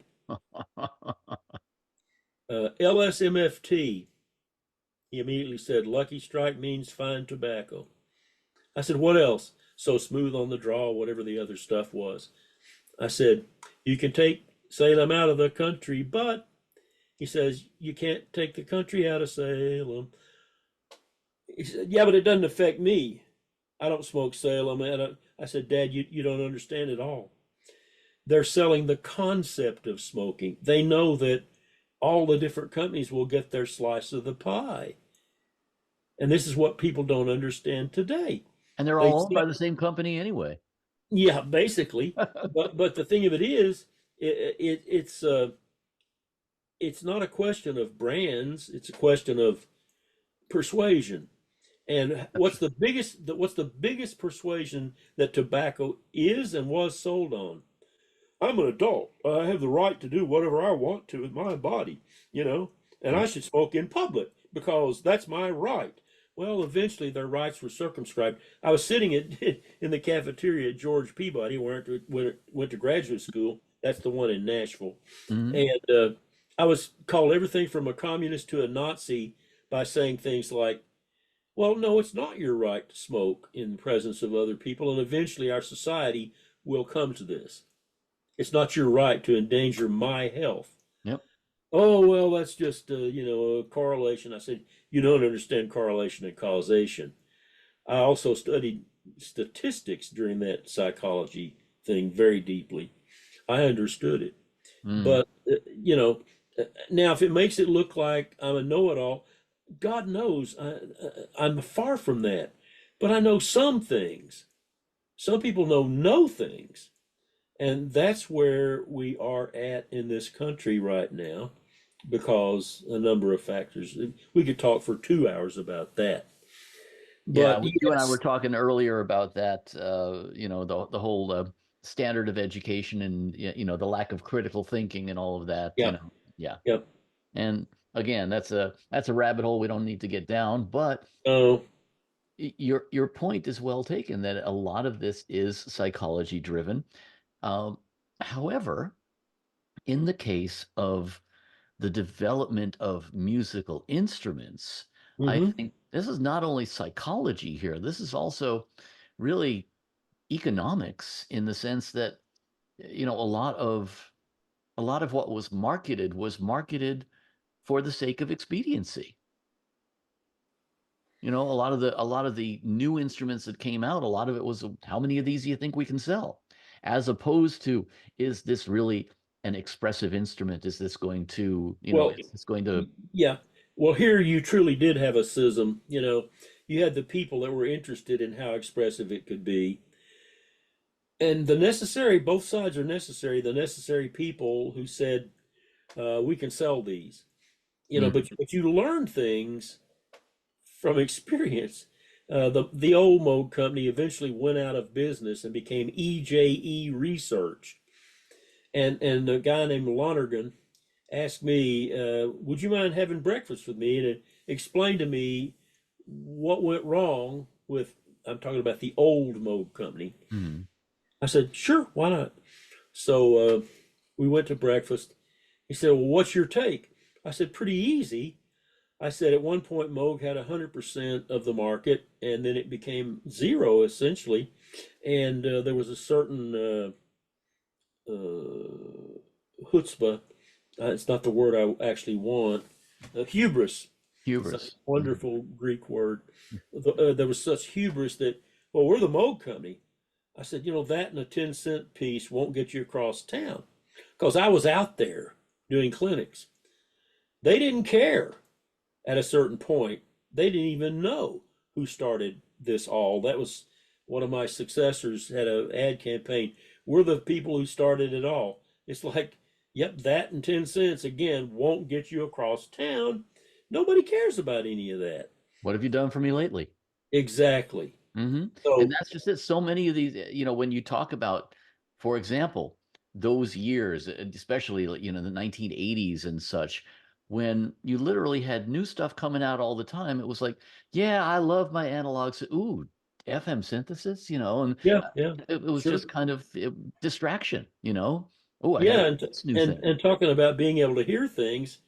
S3: LSMFT." He immediately said, "Lucky Strike means fine tobacco." I said, "What else?" "So smooth on the draw," whatever the other stuff was. I said, "You can take Salem out of the country, but," he says, "you can't take the country out of Salem." He said, "Yeah, but it doesn't affect me. I don't smoke Salem." I said, "Dad, you don't understand at all. They're selling the concept of smoking. They know that all the different companies will get their slice of the pie. And this is what people don't understand today.
S2: And they're
S3: They
S2: all owned by
S3: sell,
S2: the same company anyway.
S3: yeah, basically. But the thing of it is, it's not a question of brands. It's a question of persuasion. And what's the biggest persuasion that tobacco is and was sold on? I'm an adult. I have the right to do whatever I want to with my body, you know, and I
S2: Yep.
S3: should smoke in public because that's my right. Well, eventually their rights were circumscribed. I was sitting in the cafeteria at George Peabody, where I went to graduate school. That's the one in Nashville.
S2: Mhm.
S3: And I was called everything from a communist to a Nazi by saying things like, well, no, it's not your right to smoke in the presence of other people. And eventually our society will come to this. It's not your right to endanger my health.
S2: Yep.
S3: Oh, well, that's just, a correlation. I said, you don't understand correlation and causation. I also studied statistics during that psychology thing very deeply. I understood it.
S2: Mm.
S3: But, now if it makes it look like I'm a know it all, God knows I'm far from that. But I know some things. Some people know no things. And that's where we are at in this country right now because a number of factors. We could talk for 2 hours about that.
S2: Yeah,
S3: But
S2: you and I were
S3: yes,
S2: talking earlier about that, the whole standard of education and the lack of critical thinking and all of that.
S3: yep,
S2: Yeah.
S3: yep.
S2: And again, that's a rabbit hole we don't need to get down, but
S3: Oh,
S2: your point is well taken that a lot of this is psychology driven. Um, However, in the case of the development of musical instruments, I
S3: Hmm.
S2: think this is not only psychology here, this is also really economics, in the sense that, a lot of what was marketed for the sake of expediency. A lot of the new instruments that came out, a lot of it was, how many of these do you think we can sell? As opposed to, is this really an expressive instrument? Is this going to,
S3: Well,
S2: is this going to,
S3: yeah. Well, here you truly did have a schism. You had the people that were interested in how expressive it could be, and both sides are necessary. The necessary people who said, we can sell these,
S2: Mhm.
S3: but you learn things from experience. The old Moog company eventually went out of business and became EJE Research. And a guy named Lonergan asked me, would you mind having breakfast with me and explain to me what went wrong with, I'm talking about the old Moog company.
S2: Mhm.
S3: I said, sure, why not? So we went to breakfast. He said, well, what's your take? I said, pretty easy. I said, at one point, Moog had 100% of the market, and then it became zero, essentially. And there was a certain chutzpah. It's not the word I actually want. Hubris. It's a
S2: Hubris? Mhm.
S3: wonderful Greek word. There was such hubris that, well, we're the Moog company. I said, that and a 10-cent piece won't get you across town. Because I was out there doing clinics. They didn't care at a certain point. They didn't even know who started this all. That was one of my successors had an ad campaign. We're the people who started it all. It's like, yep, that and 10 cents again won't get you across town. Nobody cares about any of that.
S2: What have you done for me lately?
S3: Exactly.
S2: Hmm. And
S3: So,
S2: that's just it. So many of these, when you talk about, for example, those years, especially, the 1980s and such, when you literally had new stuff coming out all the time, it was like, yeah, I love my analogs. Ooh, FM synthesis, and
S3: yeah, yeah,
S2: it was
S3: sure.
S2: just kind of distraction. Oh, I got to
S3: Yeah,
S2: get
S3: and
S2: this new
S3: and
S2: thing.
S3: and talking about being able to hear things,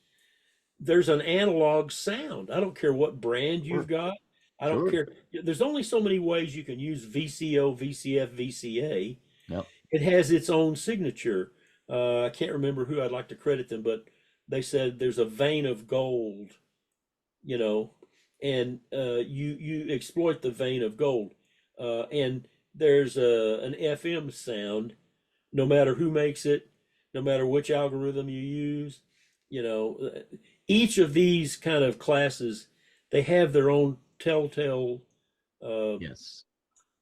S3: there's an analog sound. I don't care what brand you've
S2: Sure,
S3: got. I don't
S2: sure.
S3: care. There's only so many ways you can use VCO, VCF, VCA.
S2: Yep.
S3: It has its own signature. I can't remember who I'd like to credit them, but they said there's a vein of gold, you know, and you exploit the vein of gold, and there's an FM sound, no matter who makes it, no matter which algorithm you use, you know, each of these kind of classes, they have their own telltale uh,
S2: Yes.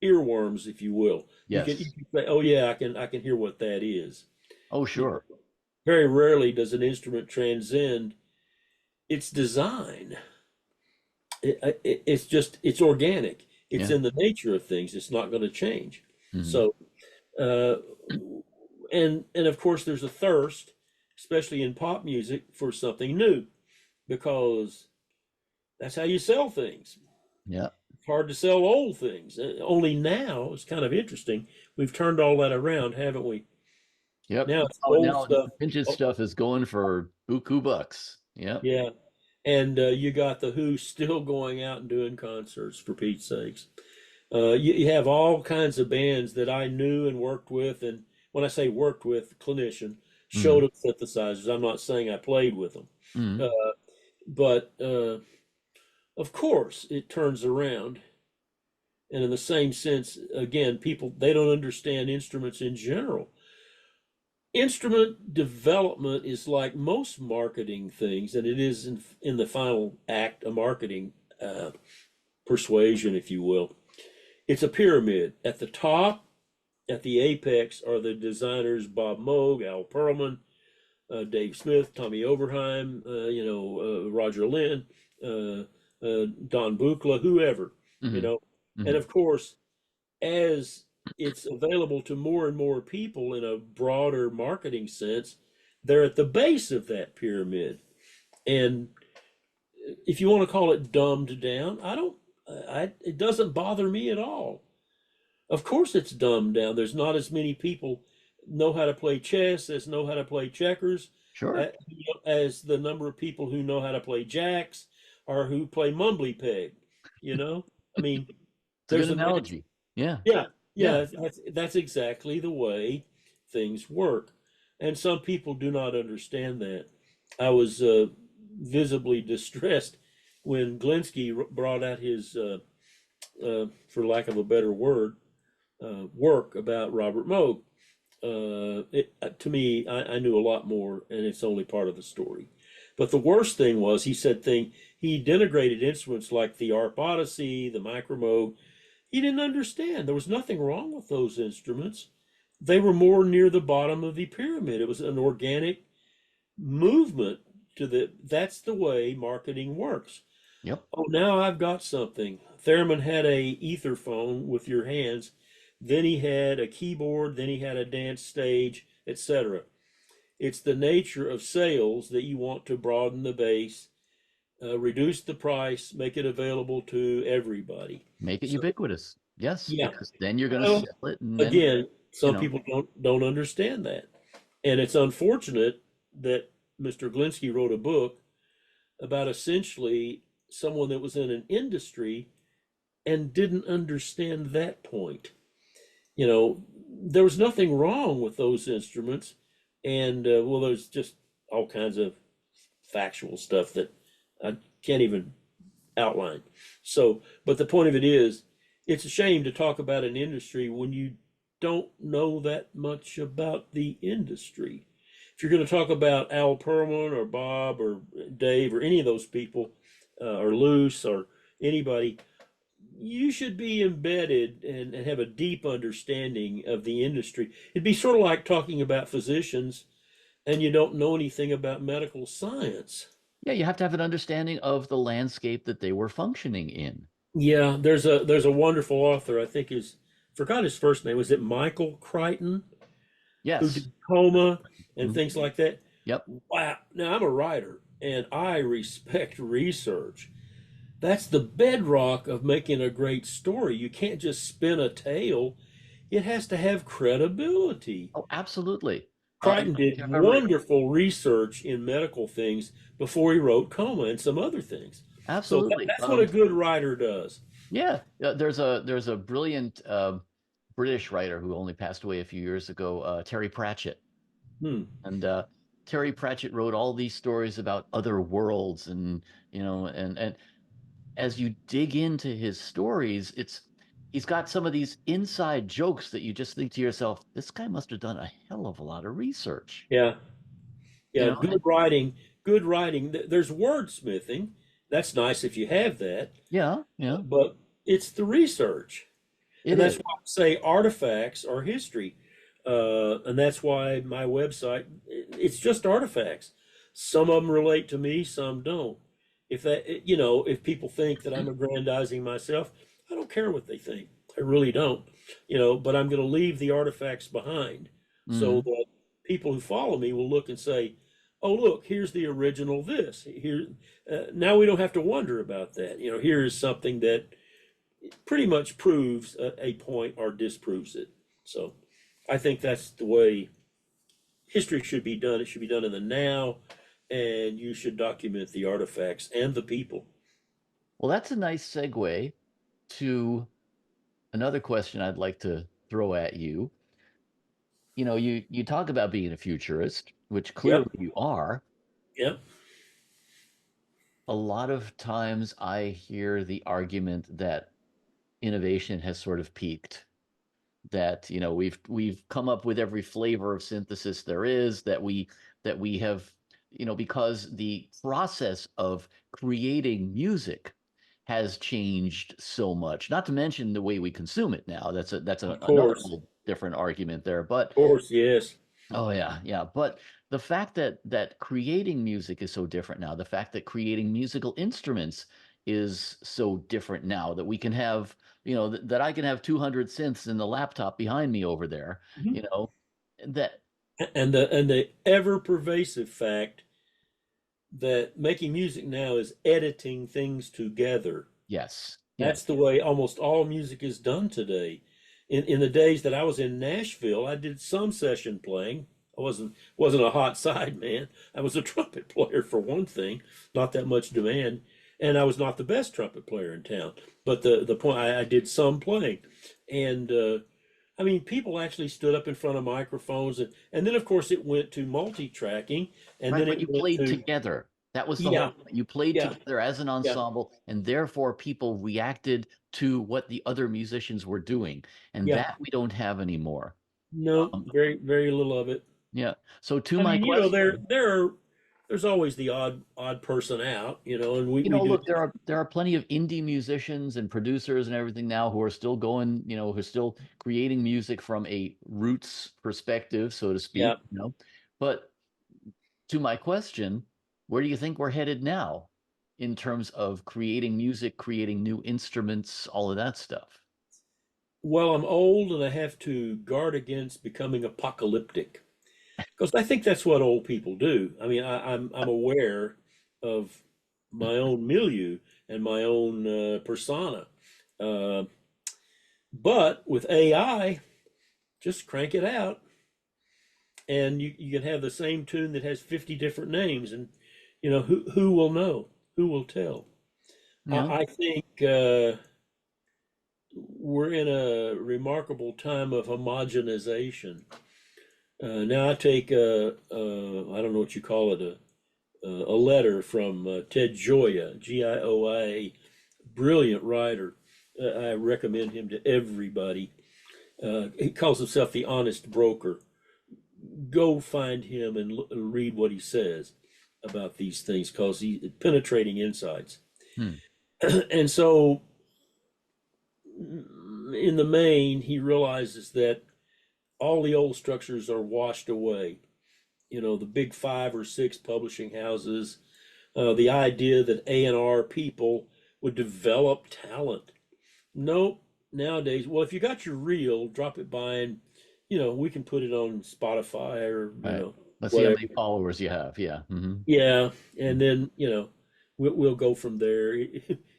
S3: earworms, if you will. You
S2: Yes.
S3: can say, "Oh yeah, I can hear what that is."
S2: Oh,
S3: You
S2: sure.
S3: know, very rarely does an instrument transcend its design. It's organic. It's
S2: Yeah.
S3: in the nature of things. It's not going to change.
S2: Hmm.
S3: So, uh, and of course, there's a thirst, especially in pop music, for something new, because that's how you sell things.
S2: Yeah.
S3: It's hard to sell old things. Only now it's kind of interesting. We've turned all that around, haven't we?
S2: Yep.
S3: Now it's
S2: Oh,
S3: old
S2: now
S3: stuff.
S2: vintage
S3: Oh,
S2: stuff is going for buku bucks. Yep.
S3: yeah, and you got the Who still going out and doing concerts, for Pete's sakes. You have all kinds of bands that I knew and worked with, and when I say worked with, clinician showed
S2: Mm.
S3: them synthesizers. I'm not saying I played with them,
S2: Mm.
S3: uh, but of course it turns around. And in the same sense, again, people they don't understand instruments in general. Instrument development is like most marketing things, and it is in the final act a marketing persuasion, if you will. It's a pyramid. At the top, at the apex, are the designers Bob Moog, Al Pearlman, Dave Smith, Tommy Oberheim, Roger Lynn, Don Buchla, whoever, you
S2: Mm.
S3: know. And
S2: Mm.
S3: of course, as it's available to more and more people in a broader marketing sense, they're at the base of that pyramid. And if you want to call it dumbed down, it doesn't bother me at all. Of course, it's dumbed down. There's not as many people. know how to play chess as know how to play checkers,
S2: Sure.
S3: as the number of people who know how to play jacks or who play mumbly peg. You know, I mean,
S2: It's a good
S3: there's a natural.
S2: analogy. Yeah.
S3: Yeah,
S2: Yeah.
S3: yeah, that's exactly the way things work. And some people do not understand that. I was visibly distressed when Glinsky brought out his, for lack of a better word, work about Robert Moog. To me, I knew a lot more, and it's only part of the story. But the worst thing was he denigrated instruments like the Arp Odyssey, the Micro Moog. He didn't understand. There was nothing wrong with those instruments. They were more near the bottom of the pyramid. It was an organic movement that's the way marketing works.
S2: Yep.
S3: Oh, now I've got something. Theremin had a ether phone with your hands. Then he had a keyboard, then he had a dance stage, etc. It's the nature of sales that you want to broaden the base, reduce the price, make it available to everybody.
S2: Make it
S3: So,
S2: ubiquitous. Yes,
S3: yeah.
S2: because then you're going to
S3: Well,
S2: sell it, and then
S3: again,
S2: you
S3: some
S2: know.
S3: people don't understand that. And it's unfortunate that Mr. Glinsky wrote a book about essentially someone that was in an industry and didn't understand that point. You know, there was nothing wrong with those instruments. And well, there's just all kinds of factual stuff that I can't even outline. So, but the point of it is, it's a shame to talk about an industry when you don't know that much about the industry. If you're going to talk about Al Perlman or Bob or Dave or any of those people, or Luce or anybody, you should be embedded and have a deep understanding of the industry. It'd be sort of like talking about physicians and you don't know anything about medical science.
S2: Yeah, you have to have an understanding of the landscape that they were functioning in.
S3: Yeah, there's a wonderful author. I think his forgot his first name. Was it Michael Crichton, who
S2: Yes.
S3: did Coma and
S2: Mhm.
S3: things like that?
S2: Yep.
S3: Wow. Now I'm a writer and I respect research. That's the bedrock of making a great story. You can't just spin a tale. It has to have credibility.
S2: Oh, absolutely. I
S3: Crichton
S2: don't think
S3: did
S2: I've ever.
S3: wonderful research in medical things before he wrote Coma and some other things. So
S2: Absolutely.
S3: that's what a good writer does.
S2: Yeah, there's a brilliant British writer who only passed away a few years ago, Terry Pratchett,
S3: Hmm.
S2: and Terry Pratchett wrote all these stories about other worlds, and and as you dig into his stories, he's got some of these inside jokes that you just think to yourself, this guy must have done a hell of a lot of research,
S3: Yeah. Yeah.
S2: and
S3: Good writing. Good writing. There's wordsmithing. That's nice if you have that,
S2: yeah, yeah,
S3: but it's the research.
S2: it
S3: And that's
S2: is.
S3: why I say artifacts are history. And that's why my website, it's just artifacts. Some of them relate to me, some don't. If people think that I'm aggrandizing myself, I don't care what they think. I really don't, but I'm going to leave the artifacts behind so
S2: Mhm.
S3: that people who follow me will look and say, oh, look, here's the original this. Now we don't have to wonder about that. Here is something that pretty much proves a point or disproves it. So I think that's the way history should be done. It should be done in the now, and you should document the artifacts and the people.
S2: Well, that's a nice segue to another question I'd like to throw at you. You talk about being a futurist, which clearly
S3: Yep,
S2: you are.
S3: yep.
S2: A lot of times I hear the argument that innovation has sort of peaked, that we've come up with every flavor of synthesis there is, that we have, because the process of creating music has changed so much, not to mention the way we consume it now.
S3: Of
S2: Another
S3: course,
S2: whole different argument there, but
S3: of course, yes.
S2: oh yeah, yeah. But the fact that creating music is so different now, the fact that creating musical instruments is so different now, that we can have, that I can have 200 synths in the laptop behind me over there,
S3: Mhm.
S2: you know, that
S3: And the ever pervasive fact that making music now is editing things together.
S2: yes,
S3: That's
S2: yes,
S3: the way almost all music is done today. In the days that I was in Nashville, I did some session playing. I wasn't a hot side man. I was a trumpet player for one thing, not that much demand, and I was not the best trumpet player in town. But the point, I did some playing, and I mean, people actually stood up in front of microphones, and then of course it went to multi-tracking, and
S2: Right,
S3: then
S2: but
S3: it
S2: you
S3: went
S2: played
S3: to
S2: together. That was the whole
S3: yeah,
S2: point. You played
S3: yeah,
S2: together as an
S3: yeah,
S2: ensemble, and therefore people reacted to what the other musicians were doing, and
S3: yeah.
S2: that we don't have anymore.
S3: No,
S2: Um,
S3: very little of it.
S2: yeah. So to
S3: I
S2: my
S3: mean, you know,
S2: question,
S3: there's always the odd person out, you know, and we do.
S2: look, there are plenty of indie musicians and producers and everything now who are still going, who are still creating music from a roots perspective, so to
S3: Yeah.
S2: speak. But to my question, where do you think we're headed now in terms of creating music, creating new instruments, all of that stuff?
S3: Well, I'm old and I have to guard against becoming apocalyptic because I think that's what old people do. I mean, I'm aware of my own milieu and my own persona, uh, but with AI, just crank it out, and you can have the same tune that has 50 different names, and you know who will know, who will tell.
S2: Yeah.
S3: I think we're in a remarkable time of homogenization. Now I take I don't know what you call it, a letter from Ted Gioia, Gioia, brilliant writer. I recommend him to everybody. He calls himself the honest broker. Go find him and read what he says about these things because he penetrating insights.
S2: Hmm.
S3: And so in the main, he realizes that all the old structures are washed away. You know, the big 5 or 6 publishing houses, the idea that A&R people would develop talent. Nope. Nowadays, well, if you got your reel, drop it by and, we can put it on Spotify or,
S2: Right. Let's see how
S3: whatever.
S2: many followers you have. Yeah.
S3: Yeah. And then, we'll go from there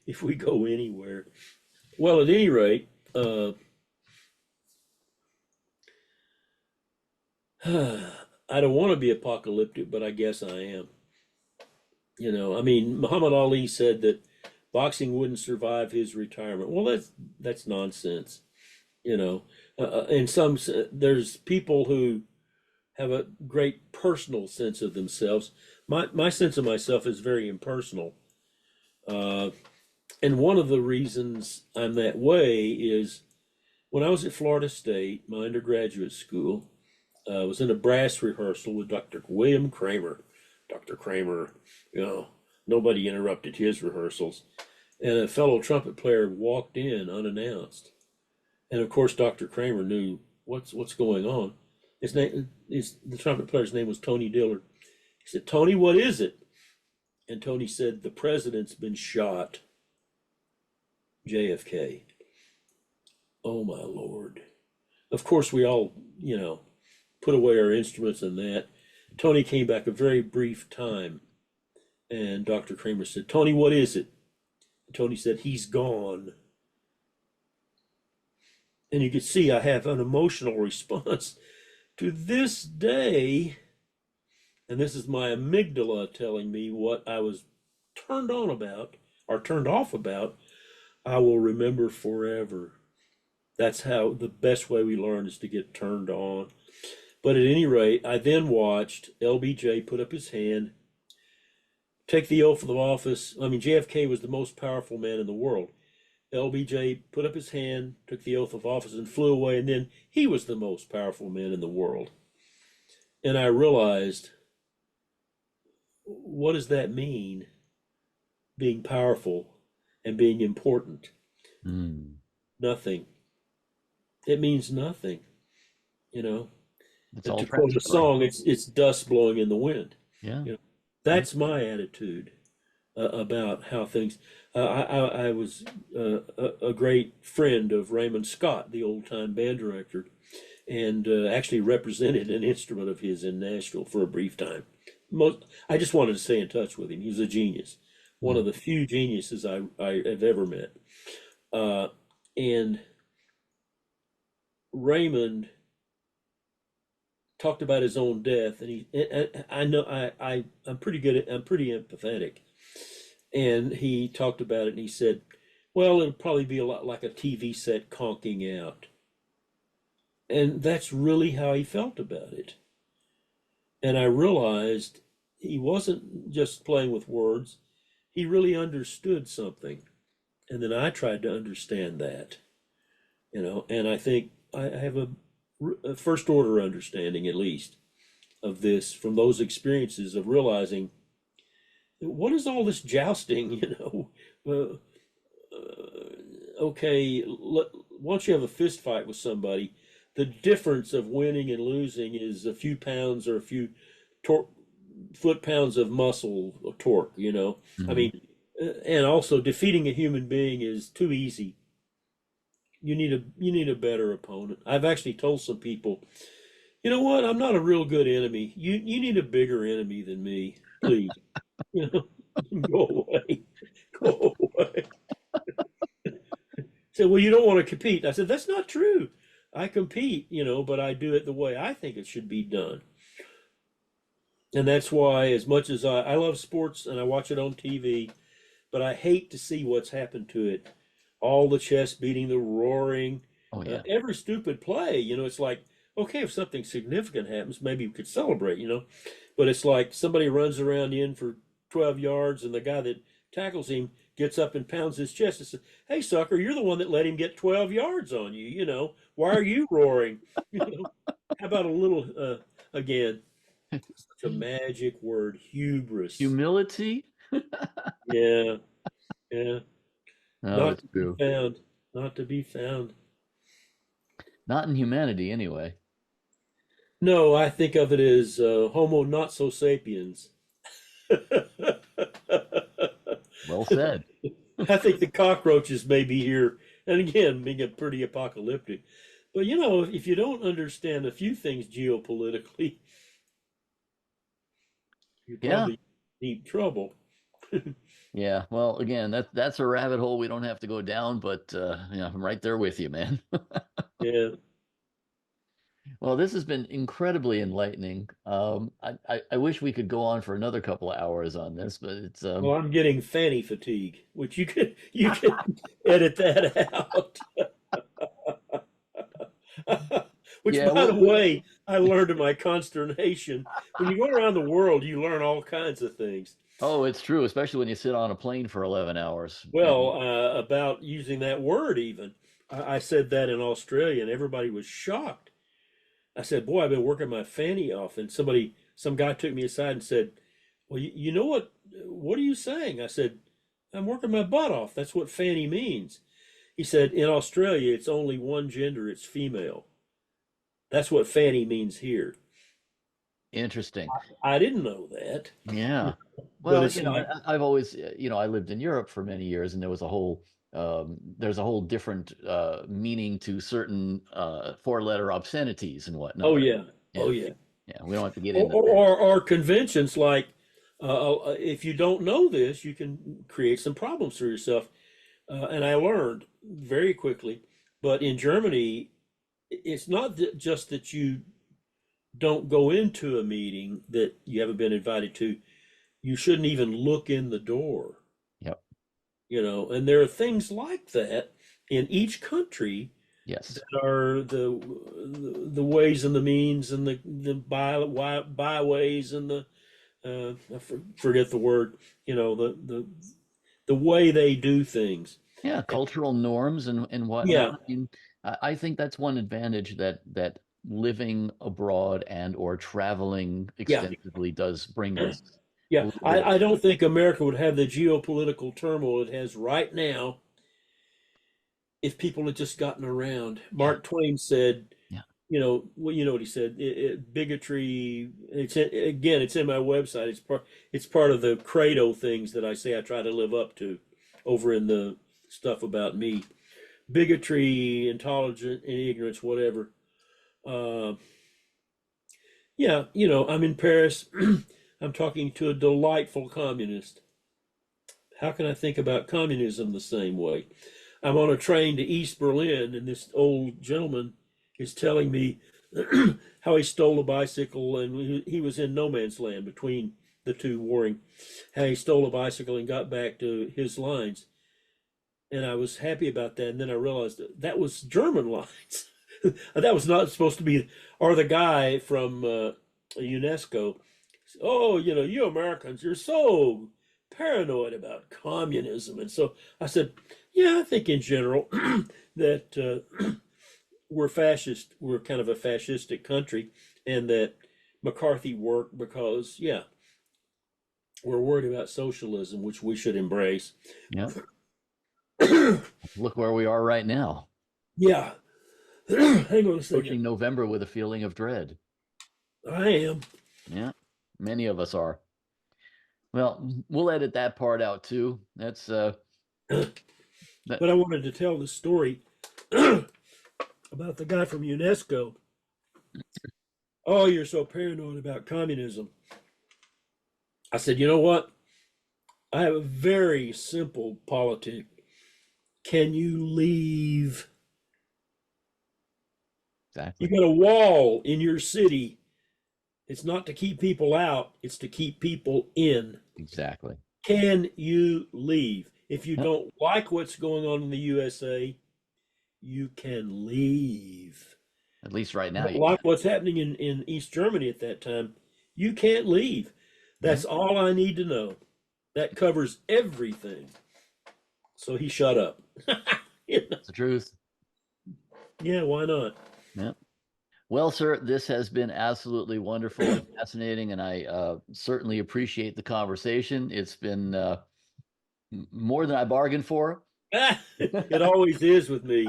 S3: if we go anywhere. Well, at any rate, I don't want to be apocalyptic, but I guess I am. I mean, Muhammad Ali said that boxing wouldn't survive his retirement. Well, that's nonsense. You know, in there's people who have a great personal sense of themselves. My sense of myself is very impersonal, uh, and one of the reasons I'm that way is when I was at Florida State, my undergraduate school. I was in a brass rehearsal with Dr. William Kramer. Dr. Kramer, you know, nobody interrupted his rehearsals. And a fellow trumpet player walked in unannounced. And of course, Dr. Kramer knew what's going on. The trumpet player's name was Tony Dillard. He said, "Tony, what is it?" And Tony said, "The president's been shot, JFK." Oh my Lord. Of course, we all, put away our instruments and that. Tony came back a very brief time, and Dr. Kramer said, "Tony, what is it?" And Tony said, "He's gone." And you could see I have an emotional response to this day, and this is my amygdala telling me what I was turned on about or turned off about. I will remember forever. That's how the best way we learn is to get turned on. But at any rate, I then watched LBJ put up his hand, take the oath of office. I mean, JFK was the most powerful man in the world. LBJ put up his hand, took the oath of office, and flew away, and then he was the most powerful man in the world. And I realized, what does that mean, being powerful and being important?
S2: Hmm.
S3: Nothing. It means nothing, you know.
S2: It's all
S3: To quote a
S2: transitory.
S3: song, it's dust blowing in the wind.
S2: Yeah.
S3: You know,
S2: Yeah.
S3: that's my attitude about how things. I was a great friend of Raymond Scott, the old time band director, and actually represented an instrument of his in Nashville for a brief time. I just wanted to stay in touch with him. He was a genius, one
S2: Hmm.
S3: of the few geniuses I have ever met. Uh, and Raymond talked about his own death, and I know I'm pretty good at, I'm pretty empathetic, and he talked about it, and he said, well, it'll probably be a lot like a TV set conking out, and that's really how he felt about it. And I realized he wasn't just playing with words, he really understood something. And then I tried to understand that, and I think I have a first order understanding, at least, of this from those experiences of realizing what is all this jousting, okay, once you have a fist fight with somebody, the difference of winning and losing is a few pounds or a few tor foot pounds of muscle or torque, I
S2: Mhm.
S3: mean, and also defeating a human being is too easy. You need a better opponent. I've actually told some people, you know what? I'm not a real good enemy. You need a bigger enemy than me, please. You know, go away, go away. Said, well, you don't want to compete. I said, that's not true. I compete, but I do it the way I think it should be done. And that's why, as much as I love sports and I watch it on TV, but I hate to see what's happened to it. All the chest beating, the roaring,
S2: Oh yeah.
S3: every stupid play. It's like, okay, if something significant happens, maybe we could celebrate. But it's like somebody runs around in for 12 yards and the guy that tackles him gets up and pounds his chest and says, hey, sucker, you're the one that let him get 12 yards on you. Why are you roaring? You know, how about a little, again, such a magic word, hubris.
S2: Humility?
S3: Yeah, yeah.
S2: No,
S3: Not
S2: it's
S3: to be
S2: true.
S3: found. Not to be found.
S2: Not in humanity, anyway.
S3: No, I think of it as Homo not so sapiens.
S2: Well said.
S3: I think the cockroaches may be here, and again, being a pretty apocalyptic. But if you don't understand a few things geopolitically, you
S2: Yeah.
S3: probably need trouble.
S2: Yeah. Well, again, that's a rabbit hole we don't have to go down, but I'm right there with you, man.
S3: Yeah.
S2: Well, this has been incredibly enlightening. I wish we could go on for another couple of hours on this, but it's
S3: Well, I'm getting fanny fatigue, which you can edit that out. Which,
S2: yeah,
S3: by the way, I learned to my consternation. When you go around the world, you learn all kinds of things.
S2: oh, it's true, especially when you sit on a plane for 11 hours. And
S3: Well, about using that word, even. I said that in Australia, and everybody was shocked. I said, "Boy, I've been working my fanny off." And some guy took me aside and said, "Well, you know what? What are you saying?" I said, "I'm working my butt off. That's what fanny means." He said, "In Australia, it's only one gender, it's female. That's what fanny means here."
S2: interesting.
S3: I didn't know that.
S2: Yeah.
S3: But
S2: Well,
S3: it's like,
S2: I've always, I lived in Europe for many years, and there's a whole different meaning to certain four-letter obscenities and
S3: oh
S2: whatnot.
S3: yeah, oh
S2: Yeah.
S3: yeah.
S2: Yeah. We don't have to get
S3: Or,
S2: into
S3: or,
S2: that.
S3: or conventions like, if you don't know this, you can create some problems for yourself. And I learned very quickly, but in Germany, it's not just that you don't go into a meeting that you haven't been invited to. You shouldn't even look in the door,
S2: Yep.
S3: and there are things like that in each country
S2: Yes.
S3: that are the ways and the means and the byways and forget the word, the way they do things.
S2: Yeah, cultural norms and whatnot.
S3: Yeah,
S2: I mean, I think that's one advantage that living abroad and or traveling
S3: yeah,
S2: extensively does bring us a
S3: yeah.
S2: little bit of.
S3: I don't think America would have the geopolitical turmoil it has right now if people had just gotten around.
S2: Yeah,
S3: Mark Twain said,
S2: yeah.
S3: well, you know what he said. Bigotry. Again, it's in my website. It's part of the credo things that I say I try to live up to, over in the stuff about me. Bigotry, intolerance, and ignorance, whatever. Uh, yeah, I'm in Paris. I'm talking to a delightful communist. How can I think about communism the same way? I'm on a train to East Berlin, and this old gentleman is telling me how he stole a bicycle, and he was in no man's land between the two warring, how he stole a bicycle and got back to his lines. And I was happy about that. And then I realized that was German lines. That was not supposed to be, or the guy from UNESCO. Oh, you Americans, you're so paranoid about communism. And so I said, yeah, I think in general that we're fascist. We're kind of a fascistic country, and that McCarthy worked because, yeah, we're worried about socialism, which we should embrace.
S2: Yeah. Look where we are right now.
S3: Yeah. Hang on a second.
S2: Approaching November with a feeling of dread.
S3: I am.
S2: Yeah, many of us are. Well, we'll edit that part out too. That's
S3: But I wanted to tell the story about the guy from UNESCO. Oh, you're so paranoid about communism. I said, you know what? I have a very simple politic. Can you leave?
S2: exactly.
S3: You got a wall in your city. It's not to keep people out, it's to keep people in.
S2: Exactly.
S3: Can you leave? If you
S2: Yep.
S3: don't like what's going on in the USA, you can leave.
S2: At least right now.
S3: Don't
S2: You
S3: like
S2: can.
S3: what's happening in East Germany at that time, you can't leave. That's all I need to know. That covers everything. So he shut up.
S2: That's the truth.
S3: Yeah, why not?
S2: Yeah. Well, sir, this has been absolutely wonderful and fascinating, and I certainly appreciate the conversation. It's been more than I bargained for.
S3: It always is with me.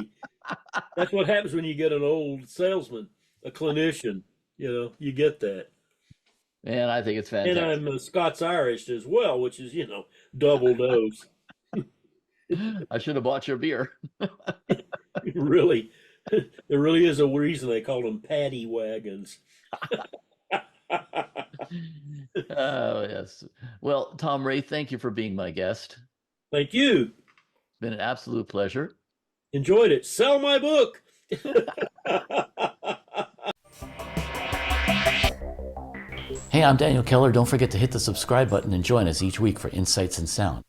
S3: That's what happens when you get an old salesman, a clinician. You get that.
S2: And I think it's
S3: And
S2: fantastic.
S3: I'm Scots-Irish as well, which is, double dose.
S2: I should have bought your beer.
S3: Really, there really is a reason they call them paddy wagons.
S2: Oh, yes. Well, Tom Rhea, thank you for being my guest.
S3: Thank you.
S2: It's been an absolute pleasure.
S3: Enjoyed it. Sell my book.
S4: Hey, I'm Daniel Keller. Don't forget to hit the subscribe button and join us each week for Insights in Sound.